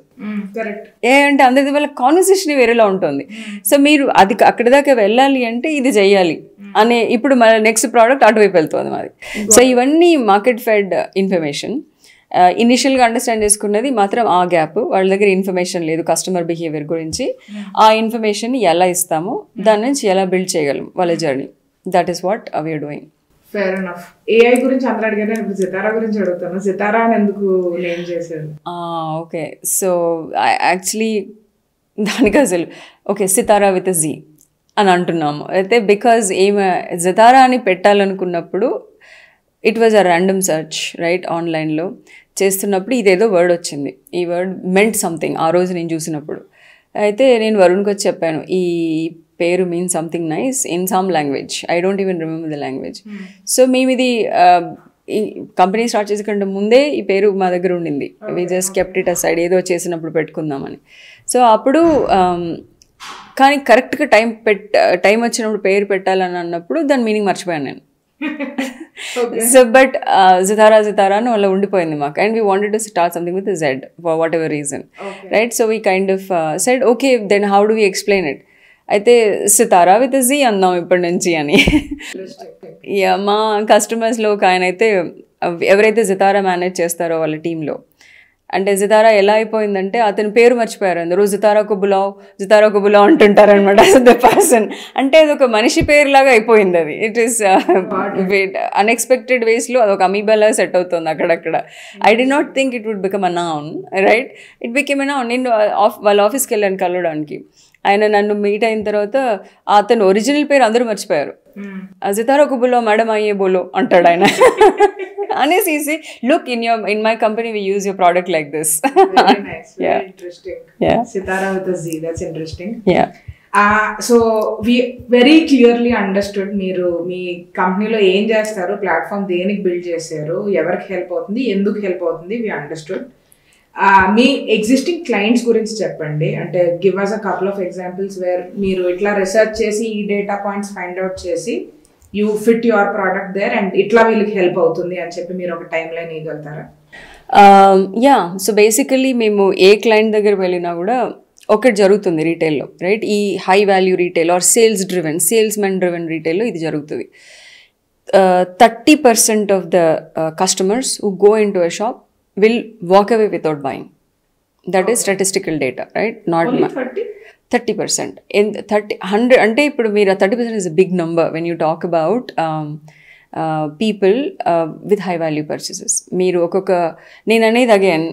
ఏఐ అంటే అందరిది వాళ్ళ కాన్వర్సేషన్ వేరేలా ఉంటుంది. సో మీరు అది అక్కడి దాకా వెళ్ళాలి అంటే ఇది చెయ్యాలి అనే, ఇప్పుడు మన నెక్స్ట్ ప్రోడక్ట్ అటువైపు వెళ్తుంది మాది. సో ఇవన్నీ మార్కెట్ ఫెడ్ ఇన్ఫర్మేషన్. ఇనిషియల్గా అండర్స్టాండ్ చేసుకున్నది మాత్రం ఆ గ్యాప్, వాళ్ళ దగ్గర ఇన్ఫర్మేషన్ లేదు కస్టమర్ బిహేవియర్ గురించి. ఆ ఇన్ఫర్మేషన్ ఎలా ఇస్తాము, దాని నుంచి ఎలా బిల్డ్ చేయగలం వాళ్ళ journey, that is what we're doing. Fair enough. AI గురించి అందరూ అడిగారు, ఇప్పుడు జితారా గురించి అడుగుతాను. జితారా అని ఎందుకు నేమ్ చేశారు? ఓకే, సో యాక్చువల్లీ దానికి అసలు ఓకే సితారా విత్ జీ అని అంటున్నాము. అయితే బికాజ్ జితారా అని పెట్టాలనుకున్నప్పుడు it was a random search, right? ఆన్లైన్లో చేస్తున్నప్పుడు ఇదేదో వర్డ్ వచ్చింది. ఈ వర్డ్ మెంట్ సంథింగ్ ఆ రోజు నేను చూసినప్పుడు. అయితే నేను వరుణ్కి వచ్చి చెప్పాను, ఈ పేరు mean something nice in some language, I don't even remember the language. So మేము ఇది ఈ కంపెనీ స్టార్ట్ చేసే కంటే ముందే ఈ పేరు మా దగ్గర ఉండింది. We just kept it aside, ఏదో చేసినప్పుడు పెట్టుకుందామని. సో అప్పుడు కానీ కరెక్ట్గా టైం వచ్చినప్పుడు పేరు పెట్టాలని అన్నప్పుడు దాని మీనింగ్ మర్చిపోయాను నేను. సో బట్ జితారా అని అలా ఉండిపోయింది మాకు. And we wanted to start something with Z for whatever reason, right? So we kind of said okay then how do we explain it. అయితే సితారా విత్ జీ అందాం ఇప్పటి నుంచి అని. మా కస్టమర్స్లో ఒక ఆయన అయితే ఎవరైతే జితారా మేనేజ్ చేస్తారో వాళ్ళ టీంలో, అంటే జితారా ఎలా అయిపోయిందంటే అతని పేరు మర్చిపోయారు అందరూ. జితారా కు బులావ్ అంటుంటారనమాట ద పర్సన్. అంటే అది ఒక మనిషి పేరులాగా అయిపోయింది అది. ఇట్ ఈస్ అన్ఎక్స్పెక్టెడ్ వేస్లో అదొక అమీబాలా సెట్ అవుతుంది అక్కడక్కడ. I didn't think it would become a noun, right? It become a noun. నేను వాళ్ళ ఆఫీస్కి వెళ్ళాను కలవడానికి. ఆయన నన్ను మీట్ అయిన తర్వాత అతను ఒరిజినల్ పేరు అందరూ మర్చిపోయారు. జితారా కు బులావ్ మేడం అయ్యే బోలో అంటాడు ఆయన అనేసి. Look in my company we use your product like this. Sitara with a Z, that's interesting. So we very clearly understood మీరు మీ కంపెనీలో ఏం చేస్తారు, ప్లాట్ఫామ్ దేనికి బిల్డ్ చేశారు, ఎవరికి హెల్ప్ అవుతుంది, ఎందుకు హెల్ప్ అవుతుంది, వి అండర్స్టూడ్. మీ ఎగ్జిస్టింగ్ క్లయింట్స్ గురించి చెప్పండి. అంటే give us a couple of examples where మీరు ఇట్లా రీసెర్చ్ చేసి ఈ డేటా పాయింట్స్ ఫైండ్ అవుట్ చేసి you fit your product there and ఇట్లా వీళ్ళకి హెల్ప్ అవుతుంది అని చెప్పి మీరు ఒక టైం లైన్ ఇవ్వగలుగుతారా? యా, సో బేసికలీ మేము ఏ క్లయింట్ దగ్గర వెళ్ళినా కూడా ఒకటి జరుగుతుంది రీటైల్లో, రైట్? ఈ high value retail or salesmen driven రీటైల్లో ఇది జరుగుతుంది. 30% of the customers who go in to a shop will walk away without buying. That is statistical data, right? Not 30%. In 100 అంటే ఇప్పుడు మీరు 30% is a big number when you talk about people with high value purchases. మీరు ఒక్కొక్క నేను అనేది again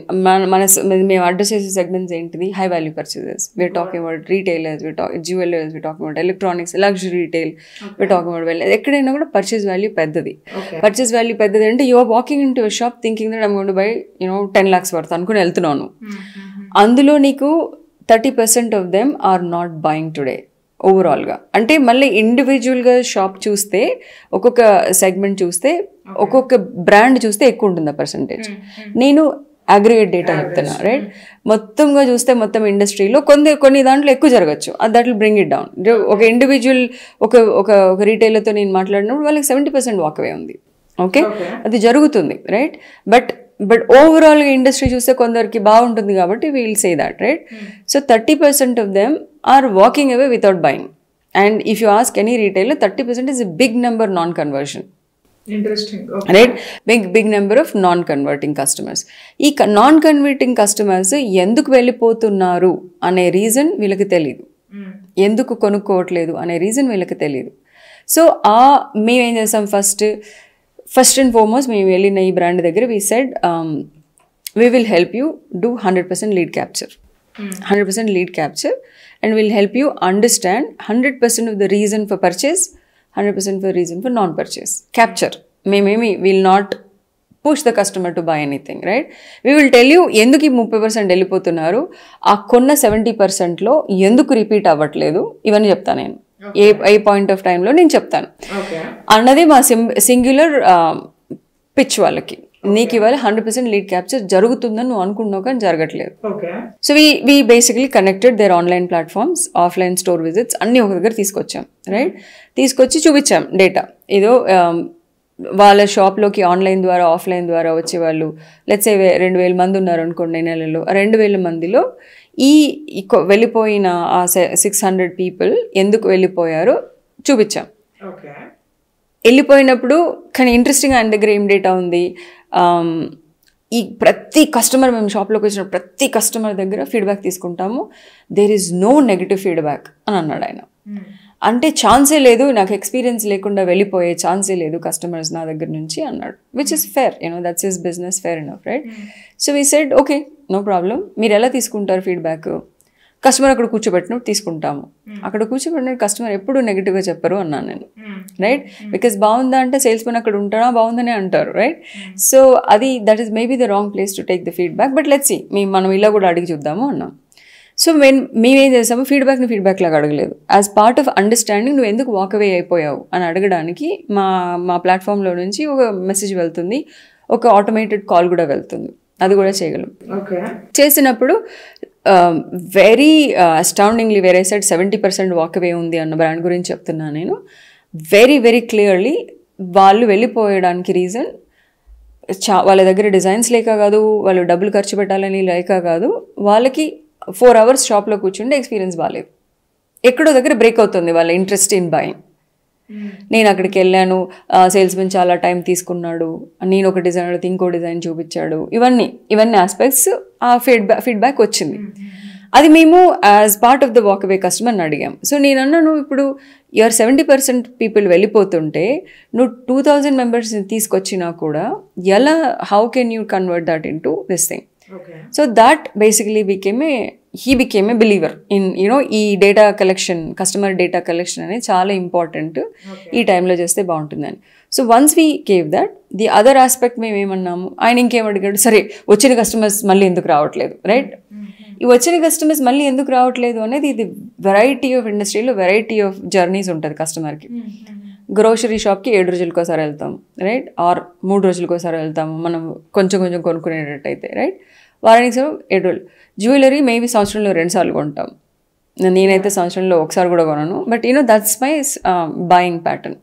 మేము address చేసే segments ఏంటిది? High value purchases. We're talking about retailers, jewellers, we're talking about electronics, luxury retail, we're talking about ఎక్కడైనా కూడా purchase value పెద్దది. పర్చేస్ వాల్యూ పెద్దది అంటే you are walking into a shop thinking that I'm going to buy 10 lakhs worth అనుకుని వెళ్తున్నాను. అందులో నీకు 30% of them are not buying today ఓవరాల్గా. అంటే మళ్ళీ ఇండివిజువల్గా షాప్ చూస్తే, ఒక్కొక్క సెగ్మెంట్ చూస్తే, ఒక్కొక్క బ్రాండ్ చూస్తే ఎక్కువ ఉంటుంది ఆ పర్సంటేజ్. నేను అగ్రిగేట్ డేటా చెప్తున్నా, రైట్? మొత్తంగా చూస్తే మొత్తం ఇండస్ట్రీలో కొన్ని దాంట్లో ఎక్కువ జరగచ్చు, that will bring it down. ఒక ఇండివిజువల్ ఒక రీటైలర్తో నేను మాట్లాడినప్పుడు వాళ్ళకి 70% వాకవే ఉంది. ఓకే, అది జరుగుతుంది, రైట్? బట్ ఓవరాల్గా ఇండస్ట్రీ చూస్తే కొందరికి బాగుంటుంది కాబట్టి we'll say that, right? So 30% of them are walking away without buying. And if you ask any retailer, 30% is a big number non conversion. Interesting. Okay. Right? Big number of non-converting customers. ఈ non-converting customers ఎందుకు వెళ్ళిపోతున్నారు అనే reason వీళ్ళకి తెలియదు. ఎందుకు కొనుక్కోవట్లేదు అనే reason వీళ్ళకి తెలియదు. సో మేమేం చేసాం, ఫస్ట్ అండ్ ఫార్మోస్ట్ మేము వెళ్ళిన ఈ బ్రాండ్ దగ్గర we said we will help you do 100% lead capture. 100% lead capture and we'll help you understand 100% of the reason for purchase, 100% for reason for non-purchase. Capture. Maybe will not push the customer to buy anything, right? We will tell you ఎందుకు ఈ 30% వెళ్ళిపోతున్నారు, ఆ కొన్న 70%లో ఎందుకు repeat అవ్వట్లేదు, ఇవన్నీ చెప్తాను నేను. ఏ పాయింట్ ఆఫ్ టైంలో నేను చెప్తాను అన్నది మా సింగ్యులర్ పిచ్ వాళ్ళకి. నీకు ఇవాళ 100% లీడ్ క్యాప్చర్ జరుగుతుందని నువ్వు అనుకుంటున్నావు కానీ జరగట్లేదు. So we basically connected their online platforms, offline store visits అన్నీ ఒక దగ్గర తీసుకొచ్చాం, రైట్? తీసుకొచ్చి చూపించాం డేటా. ఏదో వాళ్ళ షాప్లోకి ఆన్లైన్ ద్వారా ఆఫ్లైన్ ద్వారా వచ్చే వాళ్ళు లెట్స్ సే 2,000 మంది ఉన్నారు అనుకోండి నెలలో. 2,000 మందిలో ఈ వెళ్ళిపోయిన ఆ 600 పీపుల్ ఎందుకు వెళ్ళిపోయారో చూపించాం. వెళ్ళిపోయినప్పుడు కానీ ఇంట్రెస్టింగ్ ఆయన దగ్గర ఏం డేటా ఉంది, ఈ ప్రతి కస్టమర్, మేము షాప్లోకి వచ్చిన ప్రతి కస్టమర్ దగ్గర ఫీడ్బ్యాక్ తీసుకుంటాము. There is no negative feedback అని అన్నాడు ఆయన. అంటే ఛాన్సే లేదు, నాకు ఎక్స్పీరియన్స్ లేకుండా వెళ్ళిపోయే ఛాన్సే లేదు కస్టమర్స్ నా దగ్గర నుంచి అన్నాడు. Which is fair, that's his business, fair enough, right? So we said okay, no problem. మీరు ఎలా తీసుకుంటారు ఫీడ్బ్యాక్? కస్టమర్ అక్కడ కూర్చోబెట్టినప్పుడు తీసుకుంటాము. అక్కడ కూర్చోబెట్టిన కస్టమర్ ఎప్పుడు నెగిటివ్గా చెప్పరు అన్నాను నేను, రైట్? బికాస్ బాగుందా అంటే సేల్స్ మెన్ అక్కడ ఉంటాడా, బాగుందనే అంటారు, right? So that is maybe the wrong place to take the feedback, but let's see, మనం ఇలా కూడా అడిగి చూద్దాము అన్నాం. సో మేమేం చేసాము, ఫీడ్బ్యాక్ లాగా అడగలేదు. యాజ్ పార్ట్ ఆఫ్ అండర్స్టాండింగ్ నువ్వు ఎందుకు వాకవే అయిపోయావు అని అడగడానికి మా ప్లాట్ఫామ్లో నుంచి ఒక మెసేజ్ వెళ్తుంది, ఒక ఆటోమేటెడ్ కాల్ కూడా వెళ్తుంది. అది కూడా చేయగలం. చేసినప్పుడు వెరీ అస్టౌండింగ్లీ వేరే సైడ్ 70% వాకవే ఉంది అన్న బ్రాండ్ గురించి చెప్తున్నాను నేను. వెరీ వెరీ క్లియర్లీ వాళ్ళు వెళ్ళిపోయడానికి రీజన్ వాళ్ళ దగ్గర డిజైన్స్ లేక కాదు, వాళ్ళు డబ్బులు ఖర్చు పెట్టాలని లేక కాదు, వాళ్ళకి 4 hours షాప్లో కూర్చుంటే ఎక్స్పీరియన్స్ బాగాలేదు. ఎక్కడో దగ్గర బ్రేక్ అవుతుంది వాళ్ళ ఇంట్రెస్ట్ ఇన్ బయింగ్. నేను అక్కడికి వెళ్ళాను, సేల్స్మెన్ చాలా టైం తీసుకున్నాడు, నేను ఒక డిజైన్ అడిగితే ఇంకో డిజైన్ చూపించాడు, ఇవన్నీ ఆస్పెక్ట్స్ ఆ ఫీడ్బ్యాక్ వచ్చింది. అది మేము as part of the walk away కస్టమర్ని అడిగాం. సో నేను అన్నాను, ఇప్పుడు యువర్ 70% పీపుల్ వెళ్ళిపోతుంటే నువ్వు 2,000 మెంబర్స్ని తీసుకొచ్చినా కూడా how can you convert that in to this thing? So that basically he became a believer in ఈ data collection, customer data collection అనేది చాలా ఇంపార్టెంట్, ఈ టైంలో చేస్తే బాగుంటుందని. So once we gave that, the other aspect మేము ఏమన్నాము, ఆయన ఇంకేం అడిగాడు, సరే వచ్చిన కస్టమర్స్ మళ్ళీ ఎందుకు రావట్లేదు, రైట్? ఈ వచ్చిన కస్టమర్స్ మళ్ళీ ఎందుకు రావట్లేదు అనేది ఇది వెరైటీ ఆఫ్ ఇండస్ట్రీలో వెరైటీ ఆఫ్ జర్నీస్ ఉంటుంది కస్టమర్కి. గ్రోసరీ షాప్కి 7 రోజులకోసారి వెళ్తాం, రైట్? ఆర్ 3 రోజులకోసారి వెళ్తాము మనం కొంచెం కొనుక్కునేటట్టయితే, రైట్? వారానికి 7 రోజులు. జ్యువెలరీ మేబీ సంవత్సరంలో 2 సార్లు కొంటాం. నేనైతే సంవత్సరంలో ఒకసారి కూడా కొనను. But that's my buying pattern,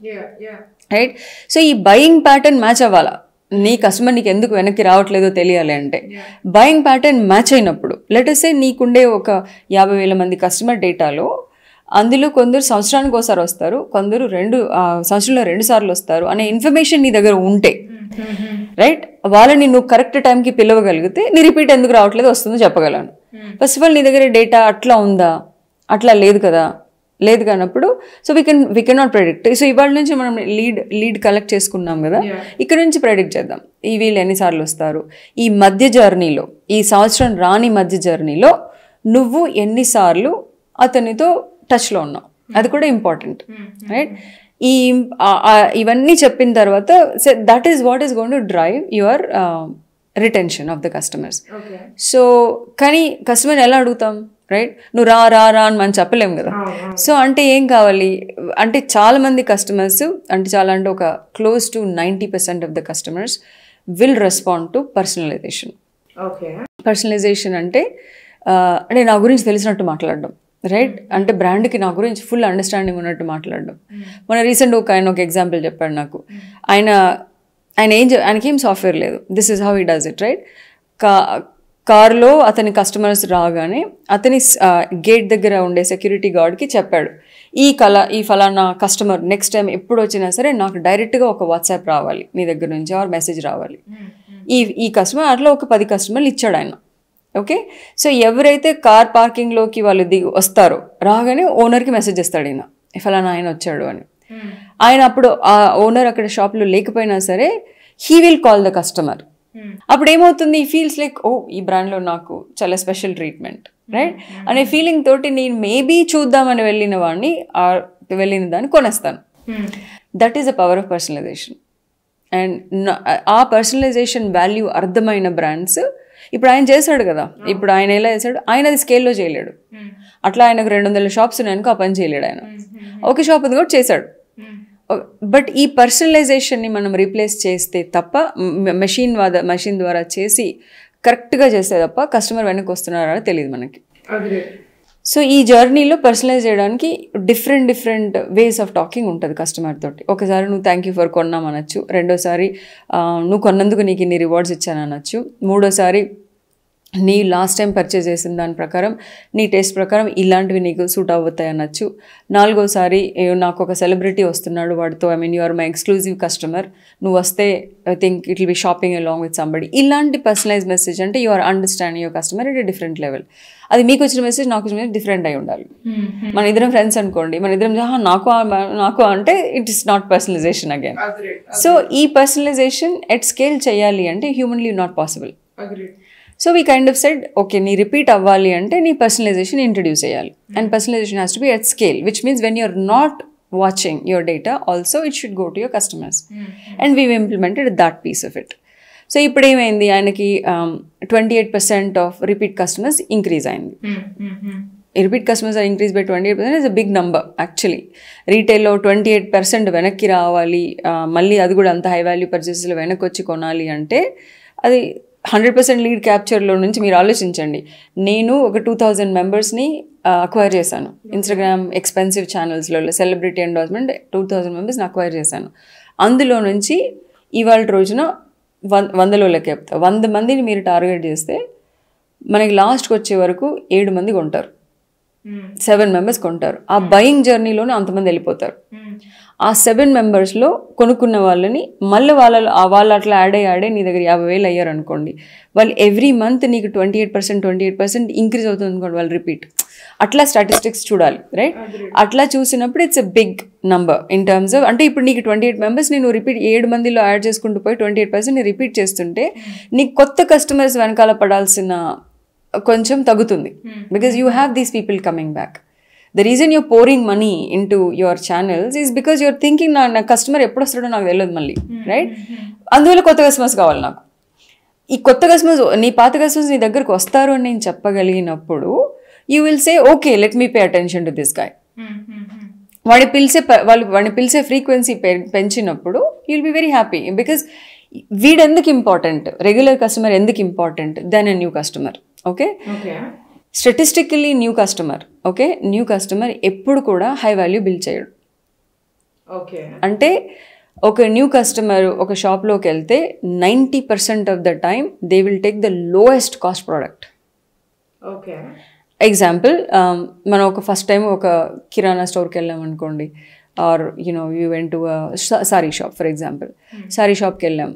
right? So ఈ బయింగ్ ప్యాటర్న్ మ్యాచ్ అవ్వాలా. నీ కస్టమర్ నీకు ఎందుకు వెనక్కి రావట్లేదో తెలియాలి అంటే బయింగ్ ప్యాటర్న్ మ్యాచ్ అయినప్పుడు, లెట్ సే నీకుండే ఒక 50,000 మంది కస్టమర్ డేటాలో అందులో కొందరు సంవత్సరానికి ఒకసారి వస్తారు, కొందరు సంవత్సరంలో 2 సార్లు వస్తారు అనే ఇన్ఫర్మేషన్ నీ దగ్గర ఉంటే, రైట్, వాళ్ళని నువ్వు కరెక్ట్ టైంకి పిలవగలిగితే నీ రిపీట్ ఎందుకు రావట్లేదు వస్తుందో చెప్పగలను. ఫస్ట్ ఆఫ్ ఆల్ నీ దగ్గర డేటా అట్లా ఉందా, అట్లా లేదు కదా, లేదు కానప్పుడు so we can not predict. So ఇవాళ నుంచి మనం లీడ్ కలెక్ట్ చేసుకున్నాం కదా, ఇక్కడ నుంచి ప్రెడిక్ట్ చేద్దాం ఈ వీళ్ళు ఎన్నిసార్లు వస్తారు. ఈ మధ్య జర్నీలో, ఈ సంవత్సరం రాని మధ్య జర్నీలో నువ్వు ఎన్నిసార్లు అతనితో టచ్లో ఉన్నావు, అది కూడా ఇంపార్టెంట్, రైట్? ఇవన్నీ చెప్పిన తర్వాత that is what is going to drive your retention of the customers. So కానీ కస్టమర్ ఎలా అడుగుతాం, రైట్? నువ్వు రా రా రా అని మనం చెప్పలేము కదా. సో అంటే ఏం కావాలి అంటే చాలా మంది కస్టమర్స్ అంటే ఒక close to 90% of the customers will respond to personalisation. Personalisation అంటే నా గురించి తెలిసినట్టు మాట్లాడడం, రైట్? అంటే బ్రాండ్కి నా గురించి ఫుల్ అండర్స్టాండింగ్ ఉన్నట్టు మాట్లాడడం. మన రీసెంట్ ఒక ఎగ్జాంపుల్ చెప్పాడు నాకు. ఆయనకేం సాఫ్ట్వేర్ లేదు. This is how he does it, right? కార్లో అతని కస్టమర్స్ రాగానే అతని గేట్ దగ్గర ఉండే సెక్యూరిటీ గార్డ్కి చెప్పాడు, ఈ ఫలానా కస్టమర్ నెక్స్ట్ టైం ఎప్పుడు వచ్చినా సరే నాకు డైరెక్ట్గా ఒక వాట్సాప్ రావాలి నీ దగ్గర నుంచి, ఆర్ మెసేజ్ రావాలి. ఈ కస్టమర్ అట్లా ఒక 10 కస్టమర్లు ఇచ్చాడు ఆయన. ఓకే, సో ఎవరైతే కార్ పార్కింగ్లోకి వాళ్ళు వస్తారో రాగానే ఓనర్కి మెసేజ్ చేస్తాడు ఈయన, ఫలానా ఆయన వచ్చాడు అని. ఆయన అప్పుడు ఆ ఓనర్ అక్కడ షాప్లో లేకపోయినా సరే he will call the customer. అప్పుడు ఏమవుతుంది, ఫీల్స్ లైక్ ఓ ఈ బ్రాండ్లో నాకు చాలా స్పెషల్ ట్రీట్మెంట్, రైట్ అనే ఫీలింగ్ తోటి నేను మేబీ చూద్దామని వెళ్ళిన దాన్ని కొనేస్తాను. That is the power of personalization. And ఆ పర్సనలైజేషన్ వాల్యూ అర్థమైన బ్రాండ్స్ ఇప్పుడు ఆయన చేశాడు కదా. ఇప్పుడు ఆయన ఎలా చేశాడు, ఆయన అది స్కేల్లో చేయలేడు. అట్లా ఆయనకు 200 షాప్స్ ఉన్నాయనుకో ఆ పని చేయలేడు. ఆయన ఒక షాప్ ఉంది కూడా చేశాడు. బట్ ఈ పర్సనలైజేషన్ని మనం రీప్లేస్ చేస్తే తప్ప, మెషిన్ ద్వారా చేసి కరెక్ట్గా చేస్తే తప్ప కస్టమర్ వెనక్కి వస్తున్నారని తెలియదు మనకి. సో ఈ జర్నీలో పర్సనలైజ్ చేయడానికి డిఫరెంట్ వేస్ ఆఫ్ టాకింగ్ ఉంటుంది కస్టమర్ తోటి. ఒకసారి నువ్వు థ్యాంక్ యూ ఫర్ కొన్నాం అనొచ్చు, రెండోసారి నువ్వు కొన్నందుకు నీకు ఇన్ని రివార్డ్స్ ఇచ్చాను అనొచ్చు, మూడోసారి నీ లాస్ట్ టైం పర్చేజ్ చేసిన దాని ప్రకారం నీ టేస్ట్ ప్రకారం ఇలాంటివి నీకు సూట్ అవుతాయి అనొచ్చు, నాలుగోసారి నాకు ఒక సెలబ్రిటీ వస్తున్నాడు వాడితో you are my exclusive customer, నువ్వు వస్తే I think it will be shopping along with somebody. ఇలాంటి పర్సనలైజ్ మెసేజ్ అంటే you are understanding your customer at a different level. అది మీకు వచ్చిన మెసేజ్ నాకు వచ్చిన మెసేజ్ డిఫరెంట్ అయి ఉండాలి. మన ఇద్దరం ఫ్రెండ్స్ అనుకోండి, మన ఇద్దరం నాకు అంటే it is not personalization again. So ఈ పర్సనలైజేషన్ ఎట్ స్కేల్ చేయాలి అంటే humanly not possible. So we kind of said okay, నీ రిపీట్ అవ్వాలి అంటే నీ పర్సనలైజేషన్ ఇంట్రడ్యూస్ చేయాలి. And personalization has to be at scale, which means when you're not watching your data also it should go to your customers. And we implemented that piece of it. So ఇప్పుడు ఏమైంది, ఆయనకి 28% of repeat customers increase అయింది. Repeat customers are increase by 28% is a big number actually. రీటైల్లో 28% వెనక్కి రావాలి, మళ్ళీ అది కూడా అంత హై వాల్యూ పర్చేసెస్లో వెనక్కి వచ్చి కొనాలి అంటే అది 100% లీడ్ క్యాప్చర్లో నుంచి మీరు ఆలోచించండి. నేను ఒక 2000 మెంబర్స్ని అక్వైర్ చేశాను ఇన్స్టాగ్రామ్ ఎక్స్పెన్సివ్ ఛానల్స్లో, సెలబ్రిటీ ఎండోర్స్మెంట్ 2000 మెంబర్స్ని అక్వైర్ చేశాను. అందులో నుంచి ఇవాళ రోజున 100లో లెక్క చెప్తా, 100 మందిని మీరు టార్గెట్ చేస్తే మనకి లాస్ట్కి వచ్చే వరకు 7 మంది కొంటారు, 7 మెంబర్స్ కొంటారు. ఆ బయింగ్ జర్నీలోనే అంతమంది వెళ్ళిపోతారు. ఆ 7 మెంబర్స్లో కొనుక్కున్న వాళ్ళని మళ్ళీ వాళ్ళు అట్లా యాడే నీ దగ్గర 50,000 అయ్యారు అనుకోండి, వాళ్ళు ఎవ్రీ మంత్ నీకు 28% ఇంక్రీజ్ అవుతుంది అనుకోండి, వాళ్ళు రిపీట్. అట్లా స్టాటిస్టిక్స్ చూడాలి, రైట్? అట్లా చూసినప్పుడు it's a big number in terms of, అంటే ఇప్పుడు నీకు 28 మెంబర్స్ నేను రిపీట్ 7 మందిలో యాడ్ చేసుకుంటూ పోయి 28% రిపీట్ చేస్తుంటే నీకు కొత్త కస్టమర్స్ వెనకాల పడాల్సిన కొంచెం తగ్గుతుంది. Because you have these people coming back. The reason you're pouring money into your channels is because you're thinking నా కస్టమర్ ఎప్పుడు వస్తాడో నాకు తెలియదు మళ్ళీ, రైట్? అందువల్ల కొత్త కస్టమర్స్ కావాలి నాకు. ఈ కొత్త కస్టమర్స్, నీ పాత కస్టమర్స్ నీ దగ్గరకు వస్తారు అని నేను చెప్పగలిగినప్పుడు you will say okay let me pay attention to this guy. వాడిని పిలిచే ఫ్రీక్వెన్సీ పెంచినప్పుడు you will be very happy. Because వీడెందుకు ఇంపార్టెంట్, రెగ్యులర్ కస్టమర్ ఎందుకు important than a new customer. Okay, statistically new customer, okay, new customer ఎప్పుడు కూడా high value bill చేయడు. Okay, అంటే ఒక న్యూ కస్టమర్ ఒక షాప్లోకి వెళ్తే 90% of the time they will take the lowest cost product. Okay, example, మనం ఒక ఫస్ట్ టైం ఒక కిరాణా స్టోర్కి వెళ్ళాం అనుకోండి, or you know you went to sari shop for example. Sari షాప్కి వెళ్ళాం,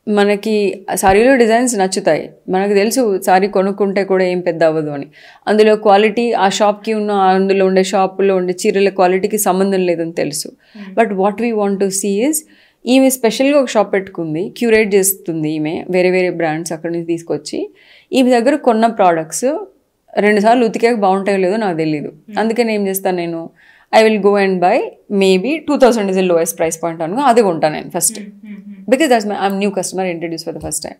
మనకి సారీలో డిజైన్స్ నచ్చుతాయి, మనకు తెలుసు సారీ కొనుక్కుంటే కూడా ఏం పెద్ద అవ్వదు అని. అందులో క్వాలిటీ ఆ షాప్కి ఉన్న అందులో ఉండే షాపులో ఉండే చీరల క్వాలిటీకి సంబంధం లేదని తెలుసు. But what we want to see is, ఈమె స్పెషల్గా ఒక షాప్ పెట్టుకుంది, క్యూరేట్ చేస్తుంది ఈమె వేరే వేరే బ్రాండ్స్ అక్కడి నుంచి తీసుకొచ్చి. ఈమె దగ్గర కొన్న ప్రోడక్ట్స్ 2 సార్లు ఉతికాక బాగుంటాయో లేదో నాకు తెలియదు. అందుకని ఏం చేస్తాను నేను, I will go and by maybe 2000 is the lowest price point అనుకో, అది కొంటాను నేను first, because that's my I'm new customer introduce for the first time.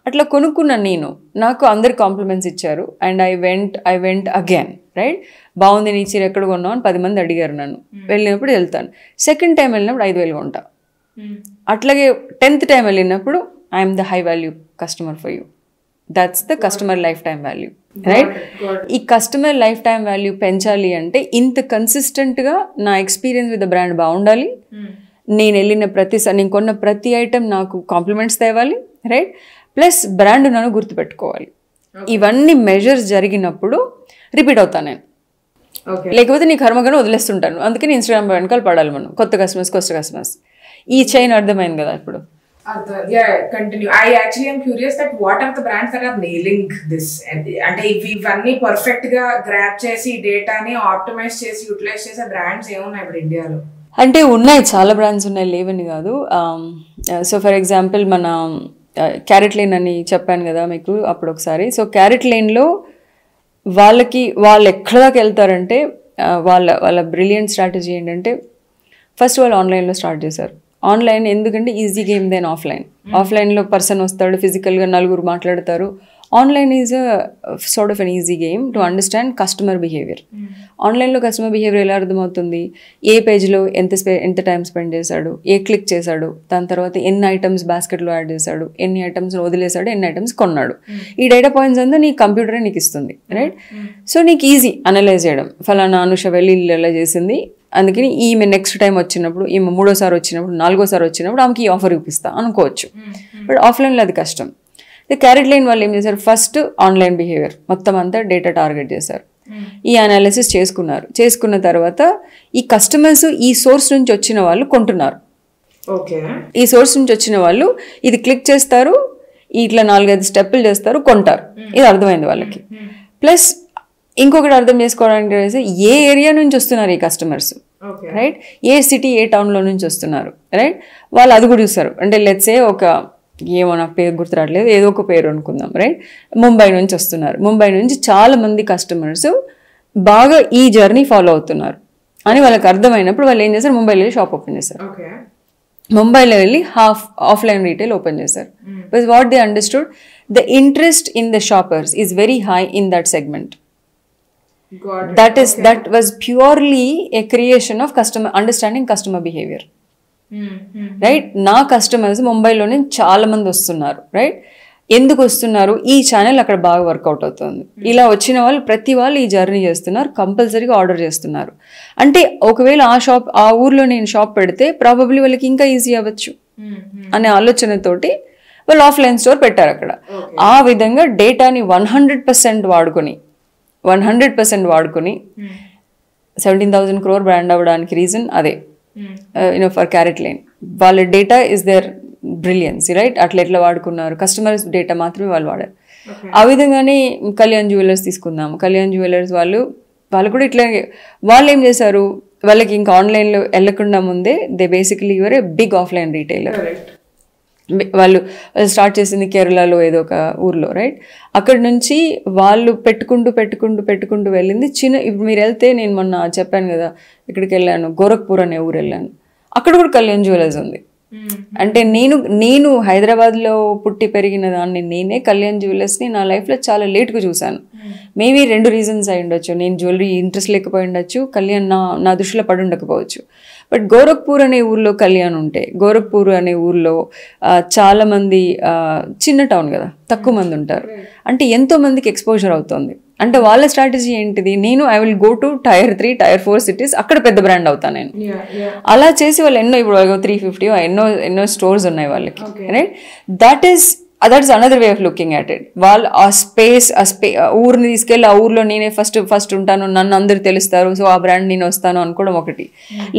అట్లా కొనుక్కున్నాను నేను, నాకు అందరు కాంప్లిమెంట్స్ ఇచ్చారు and I went again, right. బాగుంది నీ చీర ఎక్కడ కొన్నావు అని 10 మంది అడిగారు నన్ను. వెళ్ళినప్పుడు వెళ్తాను, సెకండ్ టైం వెళ్ళినప్పుడు 5000 కొంటా. అట్లాగే 10th టైం వెళ్ళినప్పుడు I'm the high value customer for you. That's the customer life time value, right. ఈ కస్టమర్ లైఫ్ టైం వాల్యూ పెంచాలి అంటే ఇంత కన్సిస్టెంట్గా నా ఎక్స్పీరియన్స్ విత్ ద బ్రాండ్ బాగుండాలి, నేను వెళ్ళిన ప్రతిసారి నేను కొన్న ప్రతి ఐటెం నాకు కాంప్లిమెంట్స్ తేవాలి, రైట్. ప్లస్ బ్రాండ్ నన్ను గుర్తుపెట్టుకోవాలి. ఇవన్నీ మెజర్స్ జరిగినప్పుడు రిపీట్ అవుతాను నేను, లేకపోతే నీ కర్మగానే వదిలేస్తుంటాను. అందుకని ఇన్స్టాగ్రామ్ వెనకాల పడాలి మనం, కొత్త కస్టమర్స్. ఈ చైన్ అర్థమైంది కదా ఇప్పుడు. Yeah, continue. I actually am curious that what are the brands that are nailing this? అంటే ఇవన్నీ పర్ఫెక్ట్ గా గ్రాప్ చేసి డేటాని ఆప్టిమైజ్ చేసి యూటిలైజ్ చేసే బ్రాండ్స్ ఏమున్నాయి ఇప్పుడు ఇండియాలో? అంటే ఉన్నాయి, చాలా బ్రాండ్స్ ఉన్నాయి, లేవని కాదు. సో ఫర్ ఎగ్జాంపుల్ మన క్యారెట్ లేన్ అని చెప్పాను కదా మీకు అప్పుడు ఒకసారి. సో క్యారెట్ లేన్లో వాళ్ళు ఎక్కడ దాకా వెళ్తారంటే వాళ్ళ బ్రిలియంట్ స్ట్రాటజీ ఏంటంటే, ఫస్ట్ వాళ్ళు ఆన్లైన్లో స్టార్ట్ చేశారు. ఆన్లైన్ ఎందుకంటే ఈజీ గేమ్ దెన్ ఆఫ్లైన్. ఆఫ్లైన్లో పర్సన్ వస్తాడు, ఫిజికల్గా నలుగురు మాట్లాడతారు. Online is sort of an easy game to understand customer behaviour. ఆన్లైన్లో కస్టమర్ బిహేవియర్ ఎలా అర్థమవుతుంది, ఏ పేజ్లో ఎంత టైం స్పెండ్ చేశాడు, ఏ క్లిక్ చేశాడు, దాని తర్వాత ఎన్ని ఐటమ్స్ బాస్కెట్లో యాడ్ చేశాడు, ఎన్ని ఐటమ్స్ వదిలేశాడు, ఎన్ని ఐటమ్స్ కొన్నాడు. ఈ డేటా పాయింట్స్ అంతా నీ కంప్యూటరే నీకు ఇస్తుంది, రైట్. సో నీకు ఈజీ అనలైజ్ చేయడం, ఫలానా అనుష వెళ్ళి ఇలా చేసింది, అందుకని ఈమె నెక్స్ట్ టైం వచ్చినప్పుడు, ఈమె 3వ సారి వచ్చినప్పుడు, 4వ సారి వచ్చినప్పుడు ఆమెకి ఈ ఆఫర్ చూపిస్తా అనుకోవచ్చు. బట్ ఆఫ్లైన్లో అది కష్టం. క్యారెట్ లైన్ వాళ్ళు ఏం చేశారు, ఫస్ట్ ఆన్లైన్ బిహేవియర్ మొత్తం అంతా డేటా టార్గెట్ చేశారు, ఈ అనాలిసిస్ చేసుకున్న తర్వాత ఈ కస్టమర్స్ ఈ సోర్స్ నుంచి వచ్చిన వాళ్ళు కొంటున్నారు. ఈ సోర్స్ నుంచి వచ్చిన వాళ్ళు ఇది క్లిక్ చేస్తారు, ఇట్లా 4-5 స్టెప్పులు చేస్తారు, కొంటారు. ఇది అర్థమైంది వాళ్ళకి. ప్లస్ ఇంకొకటి అర్థం చేసుకోవడానికి ఏ ఏరియా నుంచి వస్తున్నారు ఈ కస్టమర్స్, రైట్, ఏ సిటీ ఏ టౌన్లో నుంచి వస్తున్నారు, రైట్. వాళ్ళు అది కూడా చూస్తారు. అంటే లెట్స్ సే ఏమో నాకు పేరు గుర్తురావట్లేదు, ఏదో ఒక పేరు అనుకుందాం, రైట్. ముంబై నుంచి వస్తున్నారు, ముంబై నుంచి చాలా మంది కస్టమర్స్ బాగా ఈ జర్నీ ఫాలో అవుతున్నారు అని వాళ్ళకి అర్థమైనప్పుడు వాళ్ళు ఏం చేస్తారు, ముంబైలో వెళ్ళి షాప్ ఓపెన్ చేస్తారు. ముంబైలో వెళ్ళి ఆఫ్లైన్ రీటైల్ ఓపెన్ చేస్తారు. Because what they understood, the interest in the shoppers is very high in that segment. That was purely a creation of understanding customer behavior, right. నా కస్టమర్స్ ముంబైలోనే చాలా మంది వస్తున్నారు, right. ఎందుకు వస్తున్నారు, ఈ ఛానల్ అక్కడ బాగా వర్కౌట్ అవుతుంది. ఇలా వచ్చిన వాళ్ళు ప్రతి వాళ్ళు ఈ జర్నీ చేస్తున్నారు, కంపల్సరీగా ఆర్డర్ చేస్తున్నారు. అంటే ఒకవేళ ఆ ఊర్లో నేను షాప్ పెడితే ప్రాబబ్లీ వాళ్ళకి ఇంకా ఈజీ అవ్వచ్చు అనే ఆలోచనతోటి వాళ్ళు ఆఫ్లైన్ స్టోర్ పెట్టారు అక్కడ. ఆ విధంగా డేటాని 100% వాడుకొని 17,000 crore బ్రాండ్ అవ్వడానికి రీజన్ అదే, ఫర్ క్యారెట్ లైన్. వాళ్ళ data is their brilliance, right. ఎట్లా వాడుకున్నారు, కస్టమర్స్ డేటా మాత్రమే వాళ్ళు వాడారు. ఆ విధంగానే కళ్యాణ్ జ్యువెలర్స్ తీసుకుందాం. కళ్యాణ్ జ్యువెలర్స్ వాళ్ళు కూడా ఇట్లా వాళ్ళు ఏం చేశారు, వాళ్ళకి ఇంకా ఆన్లైన్లో వెళ్ళకుండా ముందే they basically your a big offline retailer. వాళ్ళు స్టార్ట్ చేసింది కేరళలో ఏదో ఒక ఊర్లో, రైట్. అక్కడ నుంచి వాళ్ళు పెట్టుకుంటూ వెళ్ళింది చిన్న. ఇప్పుడు మీరు వెళ్తే, నేను మొన్న చెప్పాను కదా ఇక్కడికి వెళ్ళాను, గోరఖ్పూర్ అనే ఊరు వెళ్ళాను, అక్కడ కూడా కళ్యాణ్ జ్యువెలర్స్ ఉంది. అంటే నేను హైదరాబాద్లో పుట్టి పెరిగిన దాన్ని నేనే కళ్యాణ్ జ్యువెలర్స్ని నా లైఫ్లో చాలా లేట్గా చూశాను. మేబీ 2 రీజన్స్ అయి ఉండొచ్చు. నేను జ్యువెలరీ ఇంట్రెస్ట్ లేకపోయి ఉండొచ్చు, కళ్యాణ్ నా దృష్టిలో పడి ఉండకపోవచ్చు. బట్ గోరఖ్పూర్ అనే ఊర్లో కళ్యాణ్ ఉంటే, గోరఖ్పూర్ అనే ఊర్లో చాలామంది, చిన్న టౌన్ కదా, తక్కువ మంది ఉంటారు, అంటే ఎంతో మందికి ఎక్స్పోజర్ అవుతుంది. అంటే వాళ్ళ స్ట్రాటజీ ఏంటిది, I will go to Tier 3, Tier 4 cities, అక్కడ పెద్ద బ్రాండ్ అవుతాను నేను. అలా చేసి వాళ్ళు ఇప్పుడు 350 ఎన్నో స్టోర్స్ ఉన్నాయి వాళ్ళకి, right? That's another way of looking at it. వాళ్ళు ఆ ఊరిని తీసుకెళ్ళి ఆ ఊర్లో నేనే ఫస్ట్ ఉంటాను, నన్ను అందరు తెలుస్తారు, సో ఆ బ్రాండ్ నేను వస్తాను అనుకోవడం ఒకటి.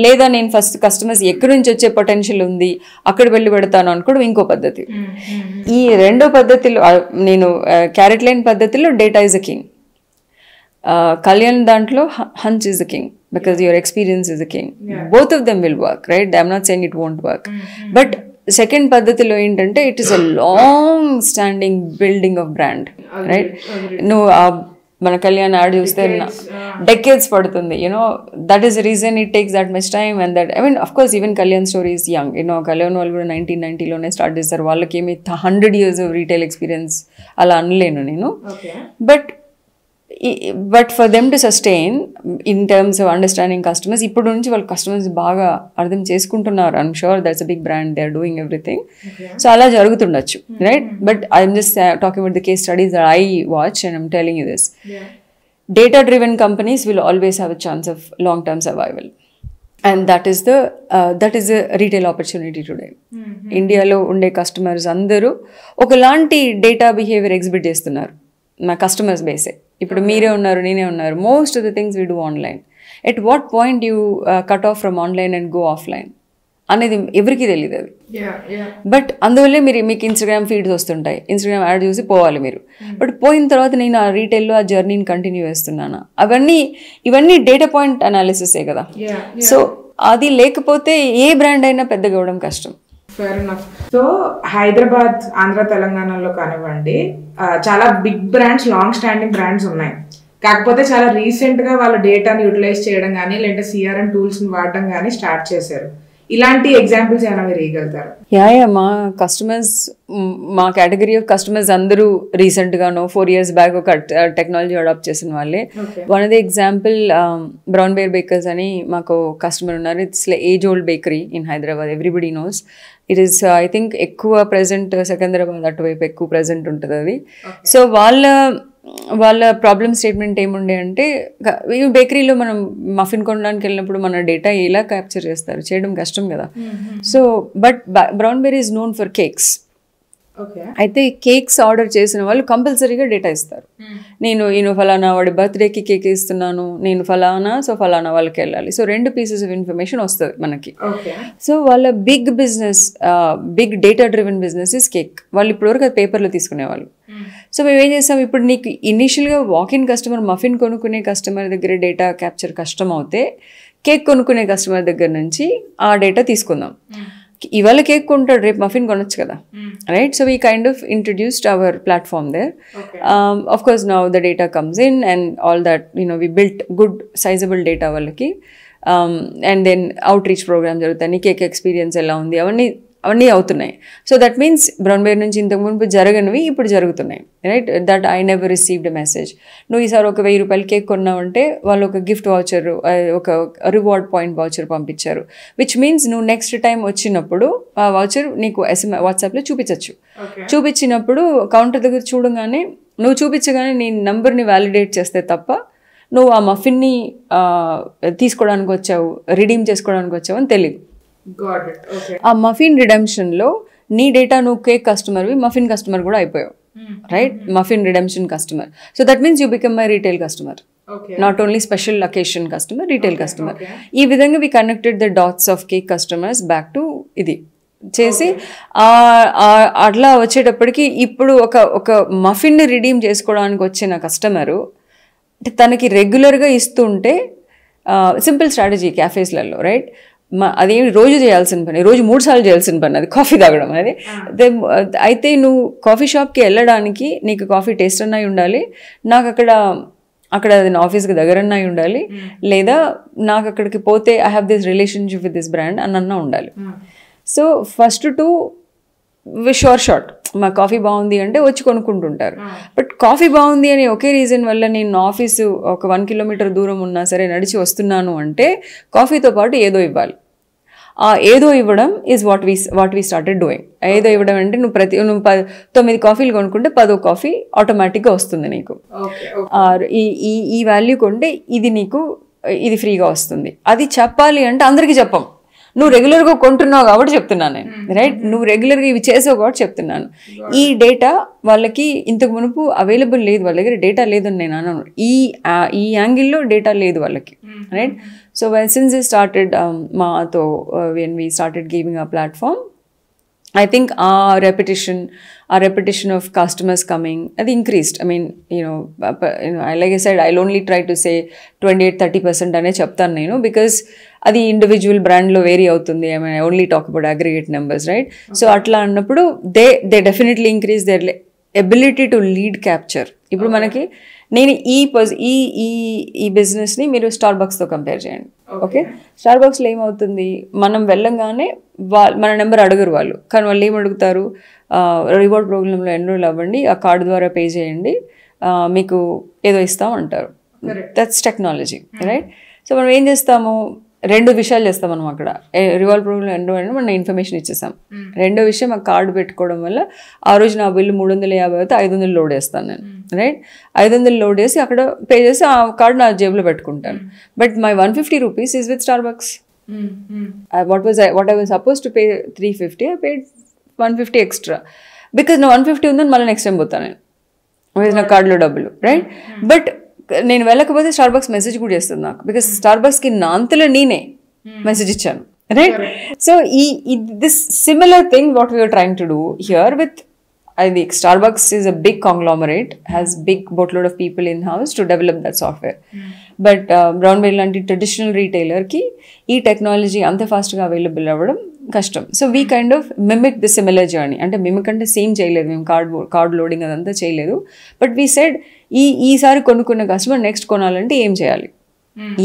లేదా నేను ఫస్ట్ కస్టమర్స్ ఎక్కడి నుంచి వచ్చే పొటెన్షియల్ ఉంది అక్కడ వెళ్ళి పెడతాను అనుకోవడం ఇంకో పద్ధతి. ఈ రెండో పద్ధతిలో, నేను క్యారెట్ లైన్ పద్ధతిలో data is a king. Kalyan dantlo hunch is the king because your experience is the king. Both of them will work, right? I'm not saying it won't work. But second పద్ధతిలో ఏంటంటే it is a long standing building of brand, right? No, మన Kalyan add చూస్తే decades పడుతుంది, that is the reason it takes that much time. And that of course even Kalyan story is young. Kalyan వాళ్ళు కూడా 1990లోనే start చేస్తారు. వాళ్ళకి ఏమి 100 years of retail experience అలా అనలేను నేను. But for them to sustain in terms of understanding customers, ఇప్పుడు నుంచి వాళ్ళు కస్టమర్స్ బాగా అర్థం చేసుకుంటున్నారు. I'm sure that's a big brand, they are doing everything. So అలా జరుగుతుండొచ్చు, right? But I'm just talking about the case studies that I watch and I'm telling you this. Data driven companies will always have a chance of long term survival. And that is the retail opportunity today. ఇండియాలో ఉండే customers అందరూ ఒకలాంటి data behaviour exhibit చేస్తున్నారు. నా customers బేసే ఇప్పుడు మీరే ఉన్నారు, నేనే ఉన్నారు. Most of the things we do online. At what point you cut off from online and go offline అనేది ఎవరికి తెలియదు అది. బట్ అందువల్లే మీకు ఇన్స్టాగ్రామ్ ఫీడ్స్ వస్తుంటాయి, ఇన్స్టాగ్రామ్ యాడ్ చూసి పోవాలి మీరు. బట్ పోయిన తర్వాత నేను ఆ రీటైల్లో ఆ జర్నీని కంటిన్యూ చేస్తున్నాను. ఇవన్నీ డేటా పాయింట్ అనాలిసిసే కదా. సో అది లేకపోతే ఏ బ్రాండ్ అయినా పెద్దగా అవ్వడం కష్టం. Fair enough. So Hyderabad, Andhra, తెలంగాణలో కానివ్వండి, చాలా big brands, long standing brands ఉన్నాయి. కాకపోతే చాలా రీసెంట్గా వాళ్ళ డేటాని యూటిలైజ్ చేయడం కానీ, లేదంటే CRM టూల్స్ని వాడడం కానీ స్టార్ట్ చేశారు. ఇలాంటి ఎగ్జాంపుల్స్ ఏమైనా మీరు ఇవ్వగలుగుతారు? మా కస్టమర్స్, మా కేటగిరీ ఆఫ్ కస్టమర్స్ అందరూ రీసెంట్గానో 4 years బ్యాక్ ఒక టెక్నాలజీ అడాప్ట్ చేసిన వాళ్ళే. One of the example Brown Bear Bakers అని మాకు కస్టమర్ ఉన్నారు. It's age old bakery in Hyderabad, everybody knows. It is I think ఎక్కువ ప్రెజెంట్ సికింద్రాబాద్ అటువైపు ఎక్కువ ప్రెజెంట్ ఉంటుంది అది. సో వాళ్ళ ప్రాబ్లమ్ స్టేట్మెంట్ ఏముండే అంటే, బేకరీలో మనం మఫిన్ కొనడానికి వెళ్ళినప్పుడు మన డేటా ఎలా క్యాప్చర్ చేస్తారు, చేయడం కష్టం కదా. So but Brown Bear is known for cakes. అయితే కేక్స్ ఆర్డర్ చేసిన వాళ్ళు కంపల్సరీగా డేటా ఇస్తారు. నేను ఫలానా వాడి బర్త్డేకి కేక్ ఇస్తున్నాను, నేను ఫలానా, సో ఫలానా వాళ్ళకి వెళ్ళాలి. సో 2 pieces ఆఫ్ ఇన్ఫర్మేషన్ వస్తుంది మనకి. సో వాళ్ళ big data driven business is cake. వాళ్ళు ఇప్పటివరకు అది పేపర్లో తీసుకునేవాళ్ళు. సో మేము ఏం చేస్తాం, ఇప్పుడు నీకు ఇనిషియల్గా వాకిన్ కస్టమర్, మఫిన్ కొనుక్కునే కస్టమర్ దగ్గర డేటా క్యాప్చర్ కష్టం అవుతే, కేక్ కొనుక్కునే కస్టమర్ దగ్గర నుంచి ఆ డేటా తీసుకుందాం. ఇవాళ కేక్ కొంటాడు, రేపు మఫిన్ కొనొచ్చు కదా, right? So we kind of introduced our platform there. Of course now the data comes in and all that, we built good sizable data వాళ్ళకి. And then outreach program జరుగుతాయి, నీ cake experience ఎలా ఉంది, అవన్నీ అవుతున్నాయి. So that means Brown Bear నుంచి ఇంతకు ముందు జరగనివి ఇప్పుడు జరుగుతున్నాయి, right? That I never received a message. నువ్వు ఈసారి ఒక 1000 రూపాయలు కేక్ కొన్నావంటే వాళ్ళు ఒక గిఫ్ట్ వాచర్, ఒక రివార్డ్ పాయింట్ వాచర్ పంపించారు. విచ్ మీన్స్ నువ్వు నెక్స్ట్ టైం వచ్చినప్పుడు ఆ వాచర్ నీకు వాట్సాప్లో చూపించచ్చు. చూపించినప్పుడు కౌంటర్ దగ్గర చూడగానే, నువ్వు చూపించగానే నీ నంబర్ని వ్యాలిడేట్ చేస్తే తప్ప నువ్వు ఆ మఫిన్ని తీసుకోవడానికి వచ్చావు, రిడీమ్ చేసుకోవడానికి వచ్చావు అని తెలియదు. ఆ మఫిన్ రిడెంప్షన్లో నీ డేటా, నువ్వు కేక్ కస్టమర్వి, మఫిన్ కస్టమర్ కూడా అయిపోయావు, right? Muffin redemption customer. So that means you become my retail customer, not only special occasion customer, retail customer. ఈ విధంగా we connected the dots of cake customers back to ఇది చేసి, అట్లా వచ్చేటప్పటికి ఇప్పుడు ఒక మఫిన్ని రిడీమ్ చేసుకోవడానికి వచ్చిన కస్టమరు తనకి రెగ్యులర్గా ఇస్తుంటే, సింపుల్ స్ట్రాటజీ క్యాఫేస్లలో, రైట్? అదేమి రోజు చేయాల్సిన పని, రోజు 3 సార్లు చేయాల్సిన పని అది కాఫీ తాగడం. అది అయితే నువ్వు కాఫీ షాప్కి వెళ్ళడానికి నీకు కాఫీ టేస్ట్ అన్నవి ఉండాలి, నాకు అక్కడ అది నా ఆఫీస్కి దగ్గరన్నా ఉండాలి, లేదా నాకు అక్కడికి పోతే I have this relationship with this brand అన్న ఉండాలి. సో ఫస్ట్ టు షార్ట్ మా కాఫీ బాగుంది అంటే వచ్చి కొనుక్కుంటుంటారు. బట్ కాఫీ బాగుంది అని ఒకే రీజన్ వల్ల నేను ఆఫీసు ఒక 1 కిలోమీటర్ దూరం ఉన్నా సరే నడిచి వస్తున్నాను అంటే కాఫీతో పాటు ఏదో ఇవ్వాలి. ఆ ఏదో ఇవ్వడం is what we started doing. ఏదో ఇవ్వడం అంటే నువ్వు 9 కాఫీలు కొనుక్కుంటే 10వ కాఫీ ఆటోమేటిక్గా వస్తుంది నీకు. ఈ వాల్యూ కొంటే ఇది ఫ్రీగా వస్తుంది. అది చెప్పాలి అంటే అందరికీ చెప్పం. నువ్వు రెగ్యులర్గా కొంటున్నావు కాబట్టి చెప్తున్నాను నేను, రైట్? నువ్వు రెగ్యులర్గా ఇవి చేసావు కాబట్టి చెప్తున్నాను. ఈ డేటా వాళ్ళకి ఇంతకు మునుపు అవైలబుల్ లేదు, వాళ్ళ దగ్గర డేటా లేదని నేను అన్నాను. ఈ యాంగిల్లో డేటా లేదు వాళ్ళకి, right? So since we started మాతో when we started giving a platform, I think our repetition of customers coming, that increased. I mean, like I said, I'll only try to say 28-30% ane cheptanu nenu, because adi individual brand lo vary avutundi. I mean, I only talk about aggregate numbers, right? So atla annappudu they definitely increase their ability to lead capture. ఇప్పుడు మనకి నేను ఈ బిజినెస్ని మీరు స్టార్బక్స్తో compare చేయండి. Okay, స్టార్బక్స్లో ఏమవుతుంది, మనం వెళ్ళంగానే మన నెంబర్ అడగరు వాళ్ళు, కానీ వాళ్ళు ఏం అడుగుతారు, రివార్డ్ ప్రోగ్రాంలో ఎన్రోల్ అవ్వండి, ఆ కార్డు ద్వారా పే చేయండి, మీకు ఏదో ఇస్తాం అంటారు. That's technology, right? సో మనం ఏం చేస్తాము, 2 విషయాలు చేస్తాం మనం అక్కడ. రివాల్వ్ ప్రోగ్రాంలో ఎన్రోల్ అయినా మనం ఇన్ఫర్మేషన్ ఇచ్చేసాం. రెండో విషయం, ఆ కార్డు పెట్టుకోవడం వల్ల ఆ రోజు నా బిల్లు 350 అయితే 500 లోడ్ వేస్తాను నేను, రైట్? 500 లోడ్ వేసి అక్కడ పే చేసి ఆ కార్డు నా జేబులో పెట్టుకుంటాను. But my 150 rupees is with Starbucks. what I was supposed to pay 350, I paid 150 extra, because నా 150 ఉందని మళ్ళీ నెక్స్ట్ టైం పోతాను నేను నా కార్డులో డబ్బులు, రైట్? బట్ నేను వెళ్ళకపోతే స్టార్బక్స్ మెసేజ్ కూడా చేస్తుంది నాకు, బికాస్ స్టార్బక్స్కి నా అంతలో నేనే మెసేజ్ ఇచ్చాను, right? So this similar thing what we're trying to do here with Starbucks is a big conglomerate, has big boatload of people in house to develop that software. But Brownberry lanti traditional retailer ki ee technology ante fast ga available avvadam kashtam. So we kind of mimic the similar journey. Ante mimic ante same cheyaledu, mem card loading adantha cheyaledu, but we said ee sari konukunna customer next konalante em cheyali,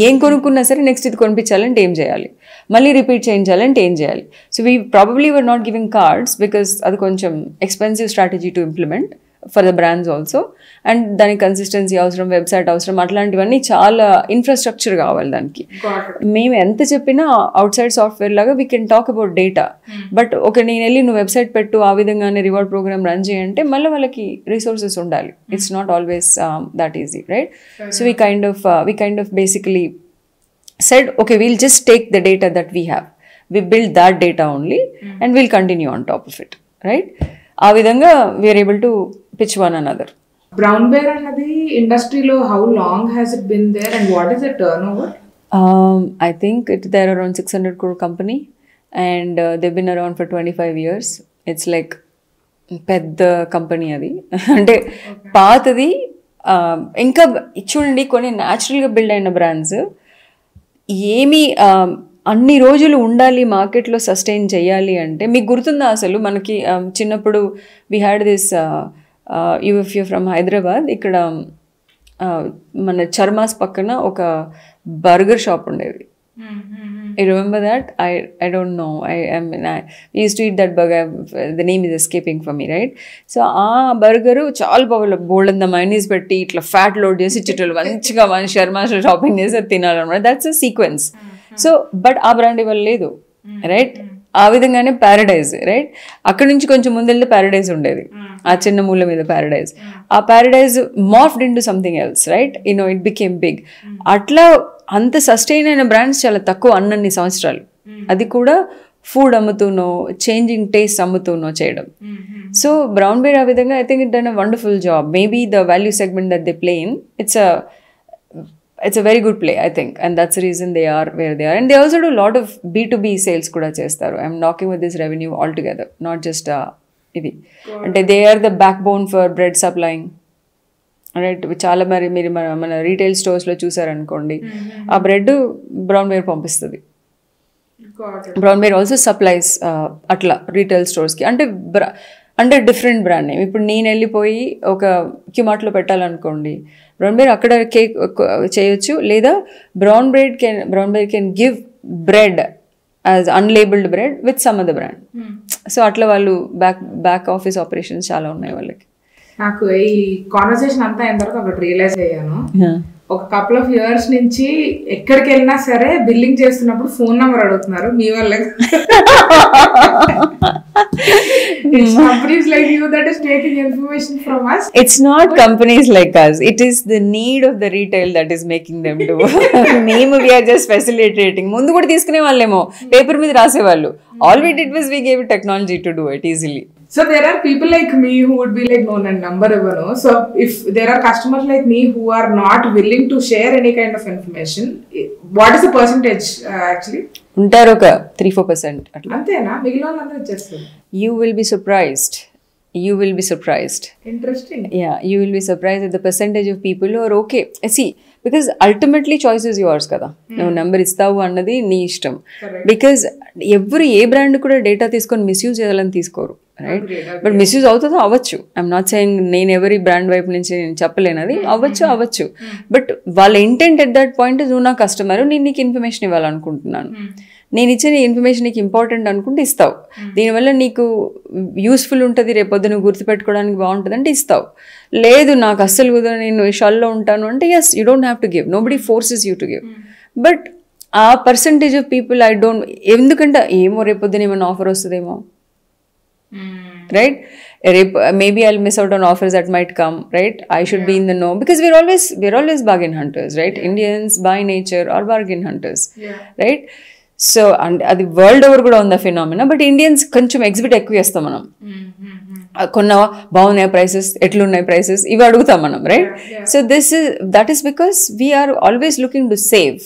ఏం కొనుక్కున్నా సరే next ఇది కొనిపించాలంటే ఏం చేయాలి, మళ్ళీ repeat చేయించాలంటే ఏం చేయాలి. So we probably were not giving cards, because అది కొంచెం expensive strategy to implement for the brands also, and దానికి కన్సిస్టెన్సీ అవసరం, వెబ్సైట్ అవసరం, అట్లాంటివన్నీ చాలా ఇన్ఫ్రాస్ట్రక్చర్ కావాలి దానికి. మేము ఎంత చెప్పినా అవుట్ సైడ్ సాఫ్ట్వేర్ లాగా we can talk about data, but నేను వెళ్ళి నువ్వు వెబ్సైట్ పెట్టు, ఆ విధంగానే రివార్డ్ ప్రోగ్రామ్ రన్ చేయంటే మళ్ళీ వాళ్ళకి రిసోర్సెస్ ఉండాలి. It's not always that easy, right? So we kind of basically said, okay, we'll just take the data that we have, we build that data only, and we'll continue on top of it, right? ఆ విధంగా we are able to pitch one another. Brownberry అన్నది ఇండస్ట్రీలో how long has it been there and what is the turnover? I think they're around 600 crore company, and they've been around for 25 years. It's like పెద్ద company అది, అంటే పాతది. ఇంకా చూడండి, కొన్ని న్యాచురల్గా బిల్డ్ అయిన బ్రాండ్స్ ఏమి అన్ని రోజులు ఉండాలి మార్కెట్లో, సస్టైన్ చేయాలి అంటే, మీకు గుర్తుందా అసలు మనకి చిన్నప్పుడు we had this UFO from Hyderabad, ఇక్కడ మన చర్మాస్ పక్కన ఒక బర్గర్ షాప్ ఉండేది. I remember that. I don't know. I used to eat that burger. The name is escaping from me, right? So burger చాలా బాగా బోల్డ్ మైనీస్ పెట్టి ఇట్లా ఫ్యాట్ లోడ్ చేసి ఇచ్చేటోళ్ళు, మంచిగా మన శర్మ షాపింగ్ చేసి తినాలన్నమాట. That's a sequence. So but ఆ బ్రాండ్ ఇవాళ లేదు, రైట్? ఆ విధంగానే ప్యారడైజ్, రైట్? అక్కడి నుంచి కొంచెం ముందెళ్తే ప్యారడైజ్ ఉండేది, ఆ చిన్న మూల మీద ప్యారడైజ్. ఆ Paradise morphed into something else, right? It became big. అట్లా అంత సస్టైన్ అయిన బ్రాండ్స్ చాలా తక్కువ, అన్నన్ని సంవత్సరాలు. అది కూడా ఫుడ్ అమ్ముతూనో, చేంజింగ్ టేస్ట్ అమ్ముతూనో చేయడం. సో బ్రౌన్బెర్రీ ఆ విధంగా I think it done a wonderful job. Maybe the value segment that they play in, it's a very good play, I think, and that's the reason they are where they are. And they also do a lot of B2B sales kuda chestaru. I'm knocking with this revenue altogether, not just idi ante they are the backbone for bread supplying, right? Chala mari meer mana retail stores lo chusaru ankondi, aa bread Brownberry pampistadi. Brownberry also supplies atla retail stores ki, అంటే different brand name. ఇప్పుడు నేను వెళ్ళిపోయి ఒక క్యూమార్ట్లో పెట్టాలనుకోండి, బ్రౌన్బెర్రీ అక్కడ cake చేయొచ్చు, లేదా Brownberry can give bread as unlabelled bread with some other brand. So అట్లా వాళ్ళు బ్యాక్ ఆఫీస్ ఆపరేషన్స్ చాలా ఉన్నాయి వాళ్ళకి. నాకు ఈ కాన్వర్సేషన్ అంతా అయిన తర్వాత ఒకటి రియలైజ్ అయ్యాను. ఒక కపుల్ ఆఫ్ ఇయర్స్ నుంచి ఎక్కడికి వెళ్ళినా సరే బిల్లింగ్ చేస్తున్నప్పుడు ఫోన్ నెంబర్ అడుగుతున్నారు మీ వాళ్ళ. It's companies like you that is taking information from us. It's not companies like us. It is the need of the retail that is making them do. మేము we are just facilitating. ముందు కూడా తీసుకునే వాళ్ళేమో paper మీద రాసేవాళ్ళు. All we did was we gave technology to do it easily. So there are people like me who would be like, no, number evano. So if there are customers like me who are not willing to share any kind of information, what is the percentage actually? ఉంటారు ఒక 3-4% అట్లా. అంతేనా? మిగిలిన వాళ్ళందరూ వచ్చేస్తారు. You will be surprised. You will be surprised. Interesting. Yeah, you will be surprised at the percentage of people who are okay. See, because ultimately choice is yours కదా. నువ్వు number ఇస్తావు అన్నది నీ ఇష్టం. బికాజ్ ఎవరు ఏ బ్రాండ్ కూడా data తీసుకొని misuse చేయాలని తీసుకోరు, రైట్? బట్ మిస్యూజ్ అవుతుందో అవ్వచ్చు. ఐఎమ్ నాట్ సెయింగ్ నేను ఎవరి బ్రాండ్ వైపు నుంచి నేను చెప్పలేను, అది అవ్వచ్చు. బట్ వాళ్ళ ఇంటెంట్ ఎట్ దట్ పాయింట్ నువ్వు నా కస్టమర్, నేను నీకు ఇన్ఫర్మేషన్ ఇవ్వాలనుకుంటున్నాను, నేను ఇచ్చిన ఇన్ఫర్మేషన్ నీకు ఇంపార్టెంట్ అనుకుంటే ఇస్తావు, దీనివల్ల నీకు యూస్ఫుల్ ఉంటుంది, రేపొద్దు నువ్వు గుర్తుపెట్టుకోవడానికి బాగుంటుంది అంటే ఇస్తావు. లేదు నాకు అస్సలు కుదరదు, నేను షాల్లో ఉంటాను అంటే yes, you don't have to give, nobody forces you to give. But ఆ percentage of people I don't, ఎందుకంటే ఏమో రేపొద్దున ఏమైనా ఆఫర్ వస్తుందేమో, రైట్? రేపు maybe I miss out on offers that might come, right? I should be in the know because we're always bargain hunters, right? Indians by nature are bargain hunters, right? So and అది world over కూడా ఉంది phenomena. But Indians కొంచెం exhibit ఎక్కువ చేస్తాం మనం. కొన్న బాగున్నాయి prices, ఎట్లున్నాయి ప్రైసెస్, ఇవి అడుగుతాం మనం, right? So that is because we're always looking to save.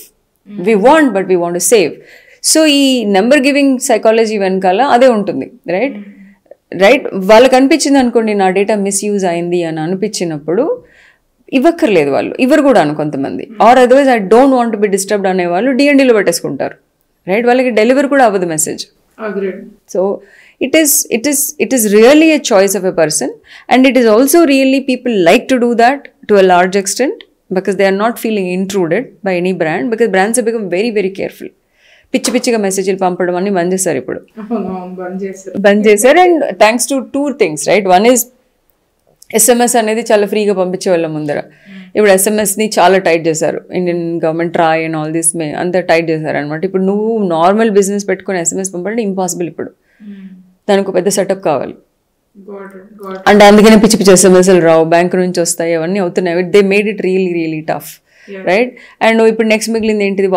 We want, but we want to save. So ఈ నెంబర్ గివింగ్ సైకాలజీ వెనకాల అదే ఉంటుంది, రైట్? వాళ్ళకి అనిపించింది అనుకోండి నా డేటా మిస్యూజ్ అయింది అని అనిపించినప్పుడు ఇవ్వక్కర్లేదు వాళ్ళు, ఇవ్వరు కూడా అని కొంతమంది. Or otherwise I don't want to be disturbed అనేవాళ్ళు డిఎన్డీలో పెట్టేసుకుంటారు, రైట్? వాళ్ళకి డెలివరీ కూడా అవ్వదు message. So it is really a choice of a person, and it is also really people like to do that to a large extent because they are not feeling intruded by any brand, because brands have become very very careful. పిచ్చిగా మెసేజ్లు పంపడం అన్ని బంద్ చేస్తారు ఇప్పుడు, బంద్ చేశారు. And thanks to 2 things, right? One is SMS అనేది చాలా ఫ్రీగా పంపించే వాళ్ళం ముందర. ఇప్పుడు SMSని చాలా టైట్ చేశారు, Indian government try and all this అంతా టైట్ చేశారు అనమాట. ఇప్పుడు నువ్వు నార్మల్ బిజినెస్ పెట్టుకుని SMS పంపడం ఇంపాసిబుల్. ఇప్పుడు దానికి ఒక పెద్ద సెటప్ కావాలి. అంటే అందుకనే పిచ్చి SMSలు రావు, బ్యాంక్ నుంచి వస్తాయి, అవన్నీ అవుతున్నాయి. They made it really really tough, right? And ఇప్పుడు నెక్స్ట్ మిగిలింది ఏంటిది?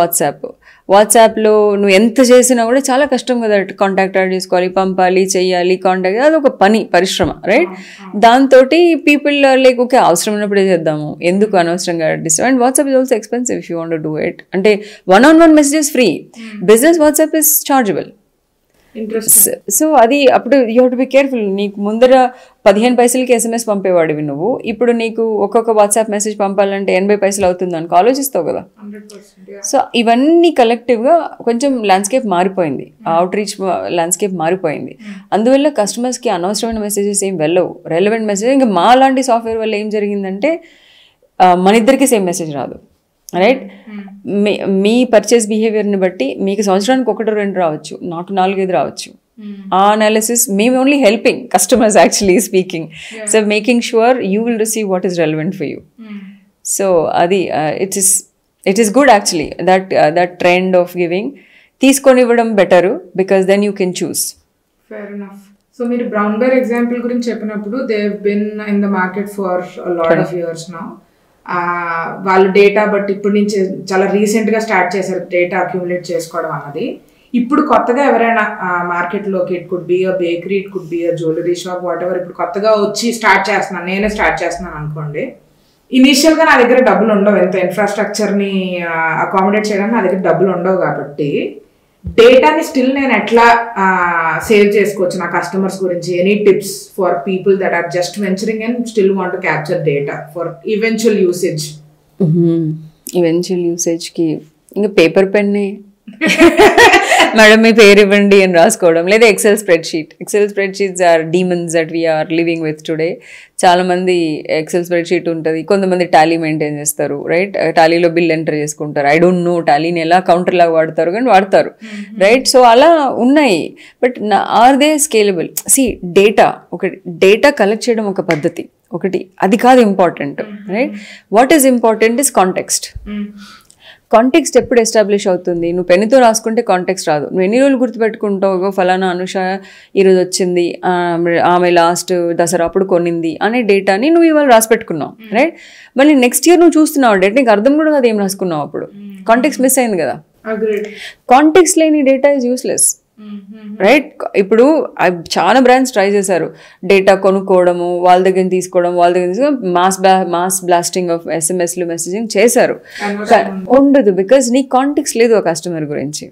వాట్సాప్లో నువ్వు ఎంత చేసినా కూడా చాలా కష్టం కదా. కాంటాక్ట్ యాడ్ చేసుకోవాలి, పంపాలి, చెయ్యాలి, కాంటాక్ట్, అది ఒక పరిశ్రమ, రైట్? దాంతో పీపుల్ లైక్ ఓకే అవసరం ఉన్నప్పుడే చేద్దాము, ఎందుకు అనవసరంగా disturb. And WhatsApp is also expensive if you want to do it. అంటే 1-on-1 messages free, business WhatsApp is chargeable. So అది అప్పుడు you have to be careful. నీకు ముందర 15 పైసలకి SMS పంపేవాడివి నువ్వు, ఇప్పుడు నీకు ఒక్కొక్క వాట్సాప్ మెసేజ్ పంపాలంటే 80 పైసలు అవుతుంది అనుకో, ఆలోచిస్తావు కదా. సో ఇవన్నీ కలెక్టివ్గా కొంచెం ల్యాండ్స్కేప్ మారిపోయింది, అవుట్ రీచ్ ల్యాండ్స్కేప్ మారిపోయింది. అందువల్ల కస్టమర్స్కి అనవసరమైన మెసేజెస్ ఏం వెళ్ళవు, రెలవెంట్ మెసేజ్. ఇంకా మా లాంటి సాఫ్ట్వేర్ వల్ల ఏం జరిగిందంటే మన ఇద్దరికి సేమ్ మెసేజ్ రాదు, రైట్? మీ పర్చేస్ బిహేవియర్ని బట్టి మీకు సంవత్సరానికి 1-2 రావచ్చు, నాకు 4-5 రావచ్చు. ఆ అనాలిసిస్ మేము only helping customers actually speaking. So making sure you will receive what is relevant for you. So అది it is good actually that trend of giving. తీసుకొని ఇవ్వడం better because then you can choose. Fair enough. So మీరు Brown Bear example గురించి చెప్పినప్పుడు they have been in the market for lot of years now. వాళ్ళు data బట్టి ఇప్పటి నుంచి చాలా రీసెంట్గా స్టార్ట్ చేశారు డేటా అక్యుములేట్ చేసుకోవడం అన్నది. ఇప్పుడు కొత్తగా ఎవరైనా మార్కెట్లోకి, it could be a bakery, it could be a jewellery shop, what ever, ఇప్పుడు కొత్తగా వచ్చి నేనే స్టార్ట్ చేస్తున్నాను అనుకోండి. ఇనీషియల్గా నా దగ్గర డబ్బులు ఉండవు, ఎంత ఇన్ఫ్రాస్ట్రక్చర్ని అకామిడేట్ చేయడానికి నా దగ్గర డబ్బులు ఉండవు. కాబట్టి డేటాని స్టిల్ నేను ఎట్లా సేవ్ చేసుకోవచ్చు నా కస్టమర్స్ గురించి? Any tips for people that are just venturing and still want to capture data for eventual usage? Eventual యూసేజ్కి ఇంకా పేపర్ పెన్నే మేడం మీ పేరు ఇవ్వండి అని రాసుకోవడం, లేదా Excel spreadsheets are demons that we're living with today. చాలా మంది ఎక్సెల్ స్ప్రెడ్షీట్ ఉంటుంది, కొంతమంది టాలీ మెయింటైన్ చేస్తారు, రైట్? టాలీలో బిల్ ఎంటర్ చేసుకుంటారు. ఐ డోంట్ నో టాలీని ఎలా కౌంటర్ లాగా వాడతారు, కానీ వాడతారు, రైట్? సో అలా ఉన్నాయి. But are they scalable? See, data collect చేయడం ఒక పద్ధతి, ఒకటి అది కాదు important, right? What is important is context. Context ఎప్పుడు ఎస్టాబ్లిష్ అవుతుంది? నువ్వు పెన్నుతో రాసుకుంటే కాంటెక్స్ట్ రాదు. నువ్వు ఎన్ని రోజులు గుర్తుపెట్టుకుంటావు? ఫలానా అనుష ఈరోజు వచ్చింది, ఆమె లాస్ట్ దసరా అప్పుడు కొనింది అనే డేటాని నువ్వు ఇవాళ రాసి పెట్టుకున్నావు, రైట్? మళ్ళీ నెక్స్ట్ ఇయర్ నువ్వు చూస్తున్నావు డేటా, నీకు అర్థం కూడా కదా ఏం రాసుకున్నావు. అప్పుడు కాంటెక్స్ట్ మిస్ అయింది కదా. కాంటెక్స్ట్ లేని డేటా ఇస్ యూస్లెస్, రైట్? ఇప్పుడు చాలా బ్రాండ్స్ ట్రై చేశారు డేటా కొనుక్కోవడము, వాళ్ళ దగ్గర తీసుకోవడం, మాస్ బ్లాస్టింగ్ ఆఫ్ ఎస్ఎంఎస్లు మెసేజింగ్ చేశారు, ఉండదు. బికాస్ నీ కాంటెక్స్ట్ లేదు ఆ కస్టమర్ గురించి.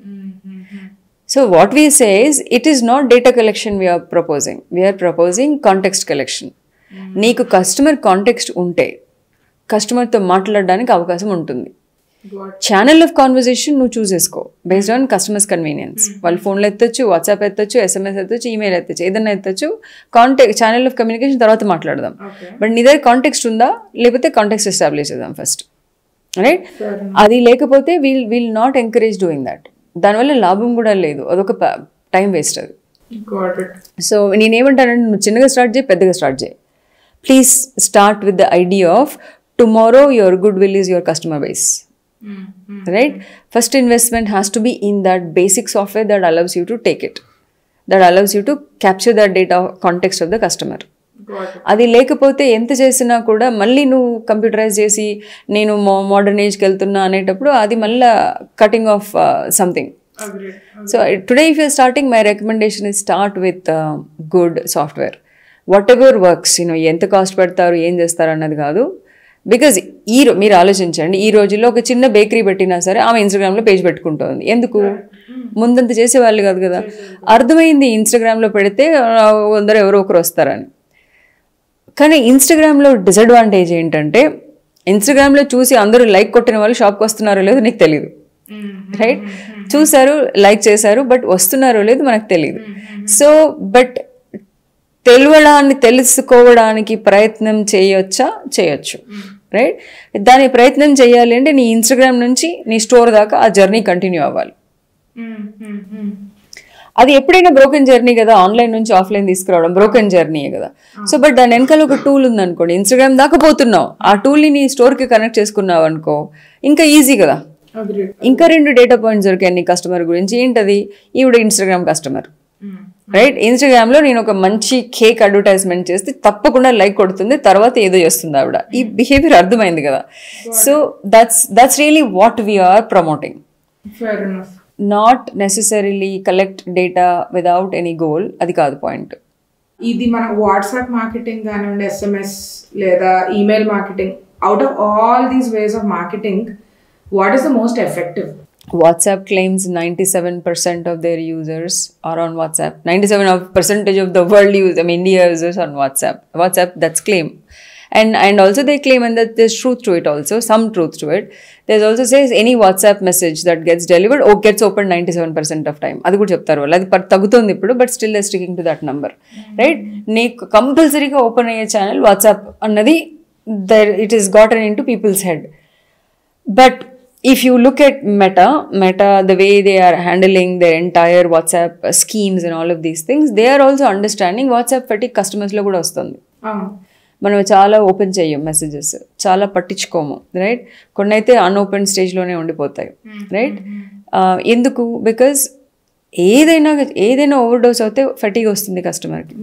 So what we say is, it is not data collection we are proposing context collection. నీకు కస్టమర్ కాంటెక్స్ట్ ఉంటే కస్టమర్తో మాట్లాడడానికి అవకాశం ఉంటుంది. ఛానల్ ఆఫ్ కాన్వర్జేషన్ నువ్వు చూస్ చేసుకో బేస్డ్ ఆన్ కస్టమర్స్ కన్వీనియన్స్. వాళ్ళు ఫోన్లో ఎత్తచ్చు, వాట్సాప్ ఎత్తచ్చు, SMS ఎత్తచ్చు, ఈమెయిల్ ఎత్తచ్చు, ఏదైనా ఎత్తచ్చు. ఛానల్ ఆఫ్ కమ్యూనికేషన్ తర్వాత మాట్లాడదాం. బట్ నీ దగ్గర కాంటెక్స్ట్ ఉందా, లేకపోతే కాంటెక్స్ట్ ఎస్టాబ్లిష్ చేద్దాం ఫస్ట్, రైట్? అది లేకపోతే we'll not encourage doing that. దానివల్ల లాభం కూడా లేదు, అదొక టైం వేస్ట్ అది. సో నేనేమంటానంటే, నువ్వు చిన్నగా స్టార్ట్ చేయి, పెద్దగా స్టార్ట్ చేయి. Please start with the idea of tomorrow your good will is your customer base. Right? First investment has to be in that basic software that allows you to take it, that allows you to capture that data context of the customer. అది లేకపోతే ఎంత చేసినా కూడా మళ్ళీ నువ్వు computerise చేసి నేను modern ఏజ్కి వెళ్తున్నా అనేటప్పుడు అది మళ్ళీ cutting of something. So today if you're starting, my recommendation is start with good software. What ever works, ఎంత కాస్ట్ పెడతారు, ఏం చేస్తారు అన్నది కాదు. బికాజ్ మీరు ఆలోచించండి, ఈ రోజుల్లో ఒక చిన్న బేకరీ పెట్టినా సరే ఆమె ఇన్స్టాగ్రామ్లో పేజ్ పెట్టుకుంటుంది. ఎందుకు? ముందంత చేసేవాళ్ళు కాదు కదా. అర్థమైంది ఇన్స్టాగ్రామ్లో పెడితే అందరూ ఎవరో ఒకరు వస్తారని. కానీ ఇన్స్టాగ్రామ్లో డిసడ్వాంటేజ్ ఏంటంటే, ఇన్స్టాగ్రామ్లో చూసి అందరూ లైక్ కొట్టిన వాళ్ళు షాప్కి వస్తున్నారో లేదో నీకు తెలియదు, రైట్? చూసారు, లైక్ చేశారు, బట్ వస్తున్నారో లేదో మనకు తెలియదు. సో బట్ తెలుసుకోవడానికి ప్రయత్నం చేయొచ్చు, రైట్? దాని ప్రయత్నం చేయాలి అంటే నీ ఇన్స్టాగ్రామ్ నుంచి నీ స్టోర్ దాకా ఆ జర్నీ కంటిన్యూ అవ్వాలి. అది ఎప్పుడైనా బ్రోకెన్ జర్నీ కదా, ఆన్లైన్ నుంచి ఆఫ్లైన్ తీసుకురావడం బ్రోకెన్ జర్నీయే కదా. సో బట్ దాని వెనకాల ఒక టూల్ ఉందనుకోండి, ఇన్స్టాగ్రామ్ దాకా పోతున్నావు, ఆ టూల్ని నీ స్టోర్కి కనెక్ట్ చేసుకున్నావు అనుకో, ఇంకా ఈజీ కదా. ఇంకా 2 డేటా పాయింట్స్ దొరికాయి నీ కస్టమర్ గురించి. ఏంటది? ఈవిడ ఇన్స్టాగ్రామ్ కస్టమర్, రైట్? ఇన్స్టాగ్రామ్లో నేను ఒక మంచి కేక్ అడ్వర్టైజ్మెంట్ చేస్తే తప్పకుండా లైక్ కొడుతుంది, తర్వాత ఏదో చేస్తుంది ఆవిడ. ఈ బిహేవియర్ అర్థమైంది కదా. So that's really what we are promoting. Not necessarily collect data without any goal, అది కాదు పాయింట్. ఇది మన వాట్సాప్ మార్కెటింగ్ కానివ్వండి, SMS లేదా email marketing, out of all these ways of marketing, what is the most effective? WhatsApp claims 97% of their users are on WhatsApp. 97% of the world India users on WhatsApp, that's claim. And also they claim, and that there's truth to it also, some truth to it. There's also says any WhatsApp message that gets delivered or gets opened 97% of time. Adi kuda cheptaru vallu. Adi tagutundi ippudu, but still they're sticking to that number, right? Neeku compulsory ga open ayye channel WhatsApp annadi, there it is gotten into people's head. But if you look at Meta, the way they are handling their entire WhatsApp schemes and all of these things, they are also understanding WhatsApp fatigue customers lo kuda vastundi. మనం చాలా open చెయ్యం messages, చాలా పట్టించుకోము, right? కొన్ని అయితే అన్ఓపెన్ స్టేజ్లోనే ఉండిపోతాయి, right? ఎందుకు? బికాజ్ ఏదైనా ఓవర్ డోస్ అయితే ఫటిగ్ వస్తుంది కస్టమర్కి.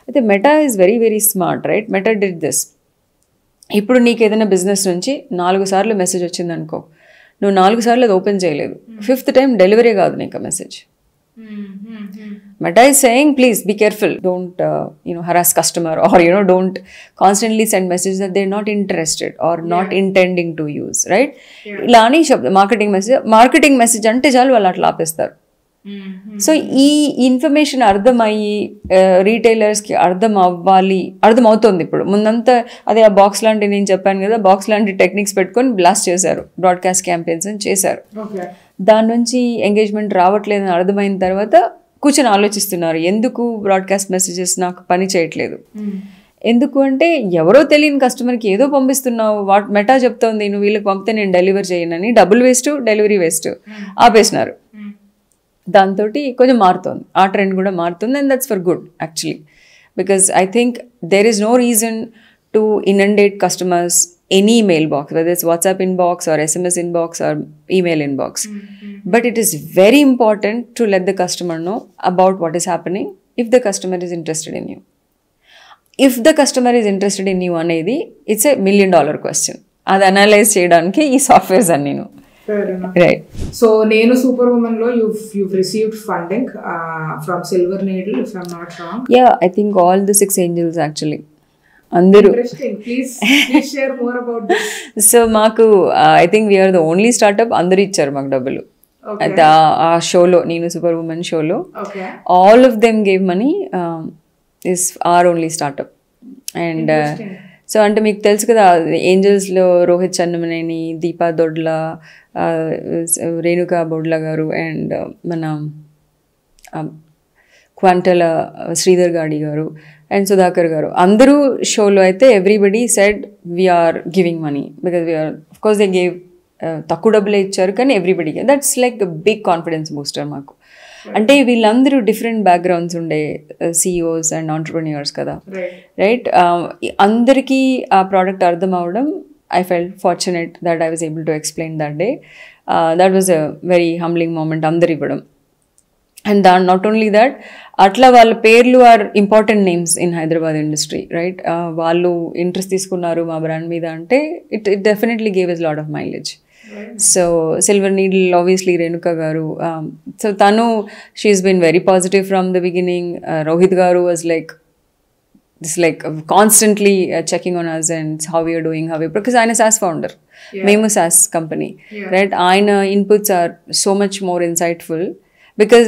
అయితే meta is very very smart, right? Meta did this. ఇప్పుడు నీకు ఏదైనా బిజినెస్ నుంచి 4 సార్లు మెసేజ్ వచ్చింది అనుకో, నువ్వు 4 సార్లు అది ఓపెన్ చేయలేదు, 5th టైం డెలివరీ కాదు నీకు message. Meta is saying, please be careful, don't harass customer, or don't constantly send messages that they're not interested or not intending to use, right? ఇలా అని మార్కెటింగ్ మెసేజ్ అంటే చాలు వాళ్ళు అట్లా ఆపేస్తారు. సో ఈ ఇన్ఫర్మేషన్ అర్థమయ్యి రీటైలర్స్కి అర్థమవుతుంది. ఇప్పుడు ముందంతా అదే ఆ బాక్స్ లాంటి, నేను చెప్పాను కదా, బాక్స్ లాంటి టెక్నిక్స్ పెట్టుకొని బ్లాస్ట్ చేశారు, బ్రాడ్కాస్ట్ క్యాంపెయిన్స్ అని చేశారు. దాని నుంచి ఎంగేజ్మెంట్ రావట్లేదని అర్థమైన తర్వాత కూర్చొని ఆలోచిస్తున్నారు, ఎందుకు బ్రాడ్కాస్ట్ మెసేజెస్ నాకు పని చేయట్లేదు. ఎందుకు అంటే ఎవరో తెలియని కస్టమర్కి ఏదో పంపిస్తున్నావు, మెటా చెప్తోంది నువ్వు వీళ్ళకి పంపితే నేను డెలివర్ చేయనని, డబ్బులు వేస్ట్, డెలివరీ వేస్ట్, ఆపేసినారు. దాంతో కొంచెం మారుతుంది, ఆ ట్రెండ్ కూడా మారుతుంది. And that's for good actually, because I think there is no reason to inundate customers any mailbox, whether it's WhatsApp inbox or SMS inbox or email inbox. But it is very important to let the customer know about what is happening if the customer is interested in you. If the customer is interested in you anedi, it's a $1 million question. Adi analyze cheyadaniki ee softwares anninu. Fair enough. Right. So Nenu Superwoman lo you've received funding from Silver Needle, if I'm not wrong. Yeah, I think all the 6 angels actually. అందరూ. Interesting. Please share more about this. So మాకు I think we're the only startup, అందరూ ఇచ్చారు మాకు డబ్బులు. అయితే ఆ షోలో, నేను సూపర్ ఉమెన్ షోలో all of them gave money, is are only startup. And so అంటే మీకు తెలుసు కదా, ఏంజల్స్లో రోహిత్ చన్నమనేని, దీపా దొడ్ల, రేణుకా బొడ్ల గారు, అండ్ మన క్వాంటల శ్రీధర్ గాడి గారు అండ్ సుధాకర్ గారు, అందరూ షోలో అయితే everybody said we're giving money because we're, of course they gave, తక్కువ డబ్బులే ఇచ్చారు కానీ ఎవ్రీబడికి. That's like big confidence booster మాకు. అంటే వీళ్ళందరూ డిఫరెంట్ బ్యాక్గ్రౌండ్స్ ఉండే సిఇఓస్ అండ్ ఆంటర్ప్రెన్యూర్స్ కదా, రైట్? అందరికీ ఆ ప్రోడక్ట్ అర్థం అవ్వడం, I felt fortunate that I was able to explain that day. That was a very humbling moment, అందరు ఇవ్వడం. అండ్ నాట్ ఓన్లీ దట్, అట్లా వాళ్ళ పేర్లు are important names in Hyderabad industry, right? వాళ్ళు ఇంట్రెస్ట్ తీసుకున్నారు మా బ్రాండ్ మీద అంటే it definitely gave us lot of mileage. So Silver Needle obviously Renuka garu, so తను she's been very positive from the beginning. Rohit garu was like constantly checking on us and how we are doing, because I'm a SaaS founder, memo SaaS company, right? Aina inputs are so much more insightful because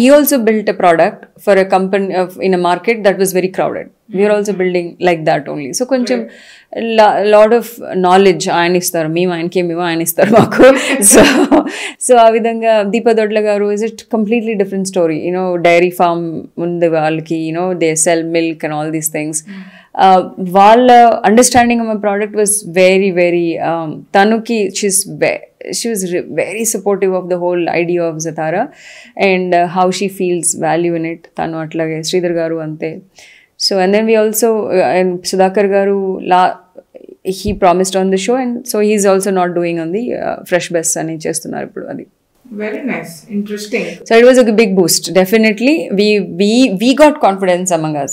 he also built a product for a company in a market that was very crowded. We are also building like that only. So koncham lot of knowledge ఆయన ఇస్తారు, మేము ఆయనకేమేమో ఆయన ఇస్తారు మాకు. So ఆ విధంగా దీపా దొడ్ల గారు is it completely different story, dairy farm ఉంది వాళ్ళకి, they sell milk and all these things. వాళ్ళ understanding of my product was very very, తనుకి she was very supportive of the whole idea of Zitara and how she feels value in it. Tanu atlage Sridhar garu ante. So and then we also and Sudhakar garu he promised on the show, and so he's also not doing on the Fresh Best ani chestunnaru ippudu adi. Very nice, interesting. So it was a big boost. Definitely we got confidence among us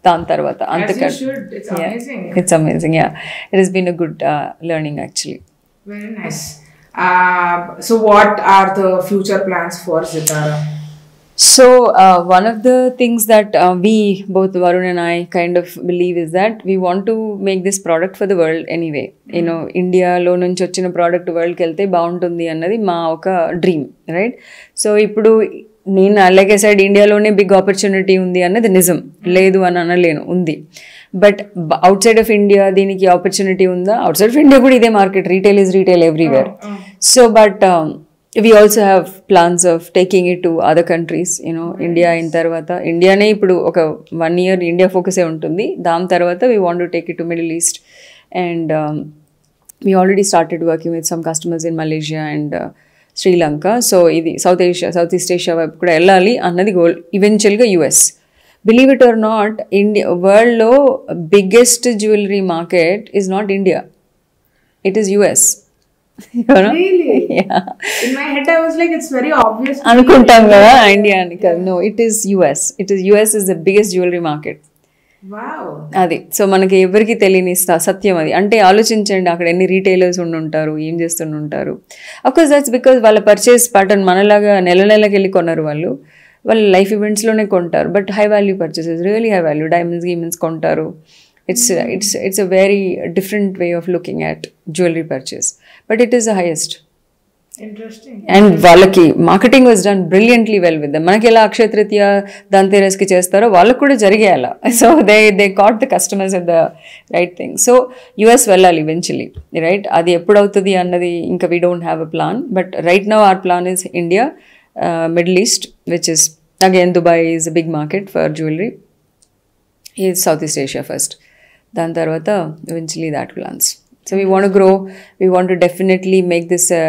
dan tarvata As you should. It's amazing. It's amazing. Yeah, it has been a good learning actually. Very nice. So what are the future plans for Zitara? So one of the things that we, both Varun and I, kind of believe is that we want to make this product for the world anyway. India lo nunchi ochina product world ki velte బాగుంటుంది అన్నది మా ఒక dream, right? So ఇప్పుడు నేను like I said, ఇండియాలోనే big opportunity ఉంది అన్నది నిజం, లేదు అని అనలేను, ఉంది. But out side of India దీనికి ఆపర్చునిటీ ఉందా? అవుట్ సైడ్ ఆఫ్ ఇండియా కూడా ఇదే market, retail is retail everywhere. So but we also have plans of taking it to other countries, India అయిన తర్వాత, ఇండియానే ఇప్పుడు ఒక 1 year ఇండియా ఫోకసే ఉంటుంది, దాని తర్వాత we want to take it to Middle East and we already started working with some customers in Malaysia and Sri Lanka. So ఇది South East Asia వైపు కూడా వెళ్ళాలి అన్నది గోల్, ఈవెన్చువల్గా US. Believe it or not, India వరల్డ్లో biggest jewellery market is not India, it is US. Really? Yeah. In my head I was like, it's very obvious. అనుకుంటాం కదా ఇండియా అని. No, it is US. US is the biggest jewelry market. Wow. అది so మనకి ఎవరికి తెలియని సత్యం అది. అంటే ఆలోచించండి, అక్కడ ఎన్ని రీటైలర్స్ ఉండుంటారు, ఏం చేస్తుంటారు. అఫ్కోర్స్ దట్స్ బికాజ్ వాళ్ళ పర్చేస్ ప్యాటర్న్ మనలాగా నెలకి వెళ్ళి కొన్నారు, వాళ్ళ లైఫ్ ఈవెంట్స్లోనే కొంటారు. But high value purchases, really high value, diamonds కొంటారు. It's a very different way of looking at jewelry purchase, but it is the highest. Interesting. And వాళ్ళకి marketing was done brilliantly well with them. మనకి ఎలా అక్షయ తృతీయ ధన్తేరస్కి చేస్తారో వాళ్ళకు కూడా జరిగేయాల. So they caught the customers at the right thing. So US వెళ్ళాలి eventually, right? అది ఎప్పుడు అవుతుంది అన్నది ఇంకా we don't have a plan. But right now our plan is India, Middle East, which is again Dubai is a big market for jewellery. Is South East Asia first, దాని తర్వాత eventually that plans. So we want to grow, we want to definitely make this a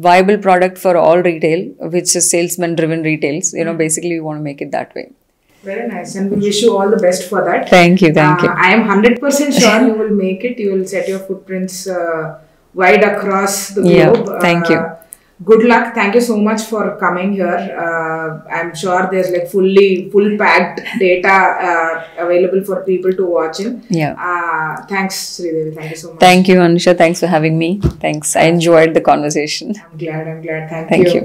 viable product for all retail, which is salesman driven retails. Basically we want to make it that way. Very nice, and we wish you all the best for that. Thank you. I am 100% sure you will make it. You will set your footprints wide across the globe. Thank you. Good luck. Thank you so much for coming here. I'm sure there's like full packed data available for people to watch in. Thanks, Sridevi. Thank you so much. Thank you, Anusha. Thanks for having me. Thanks. I enjoyed the conversation. I'm glad. Thank you.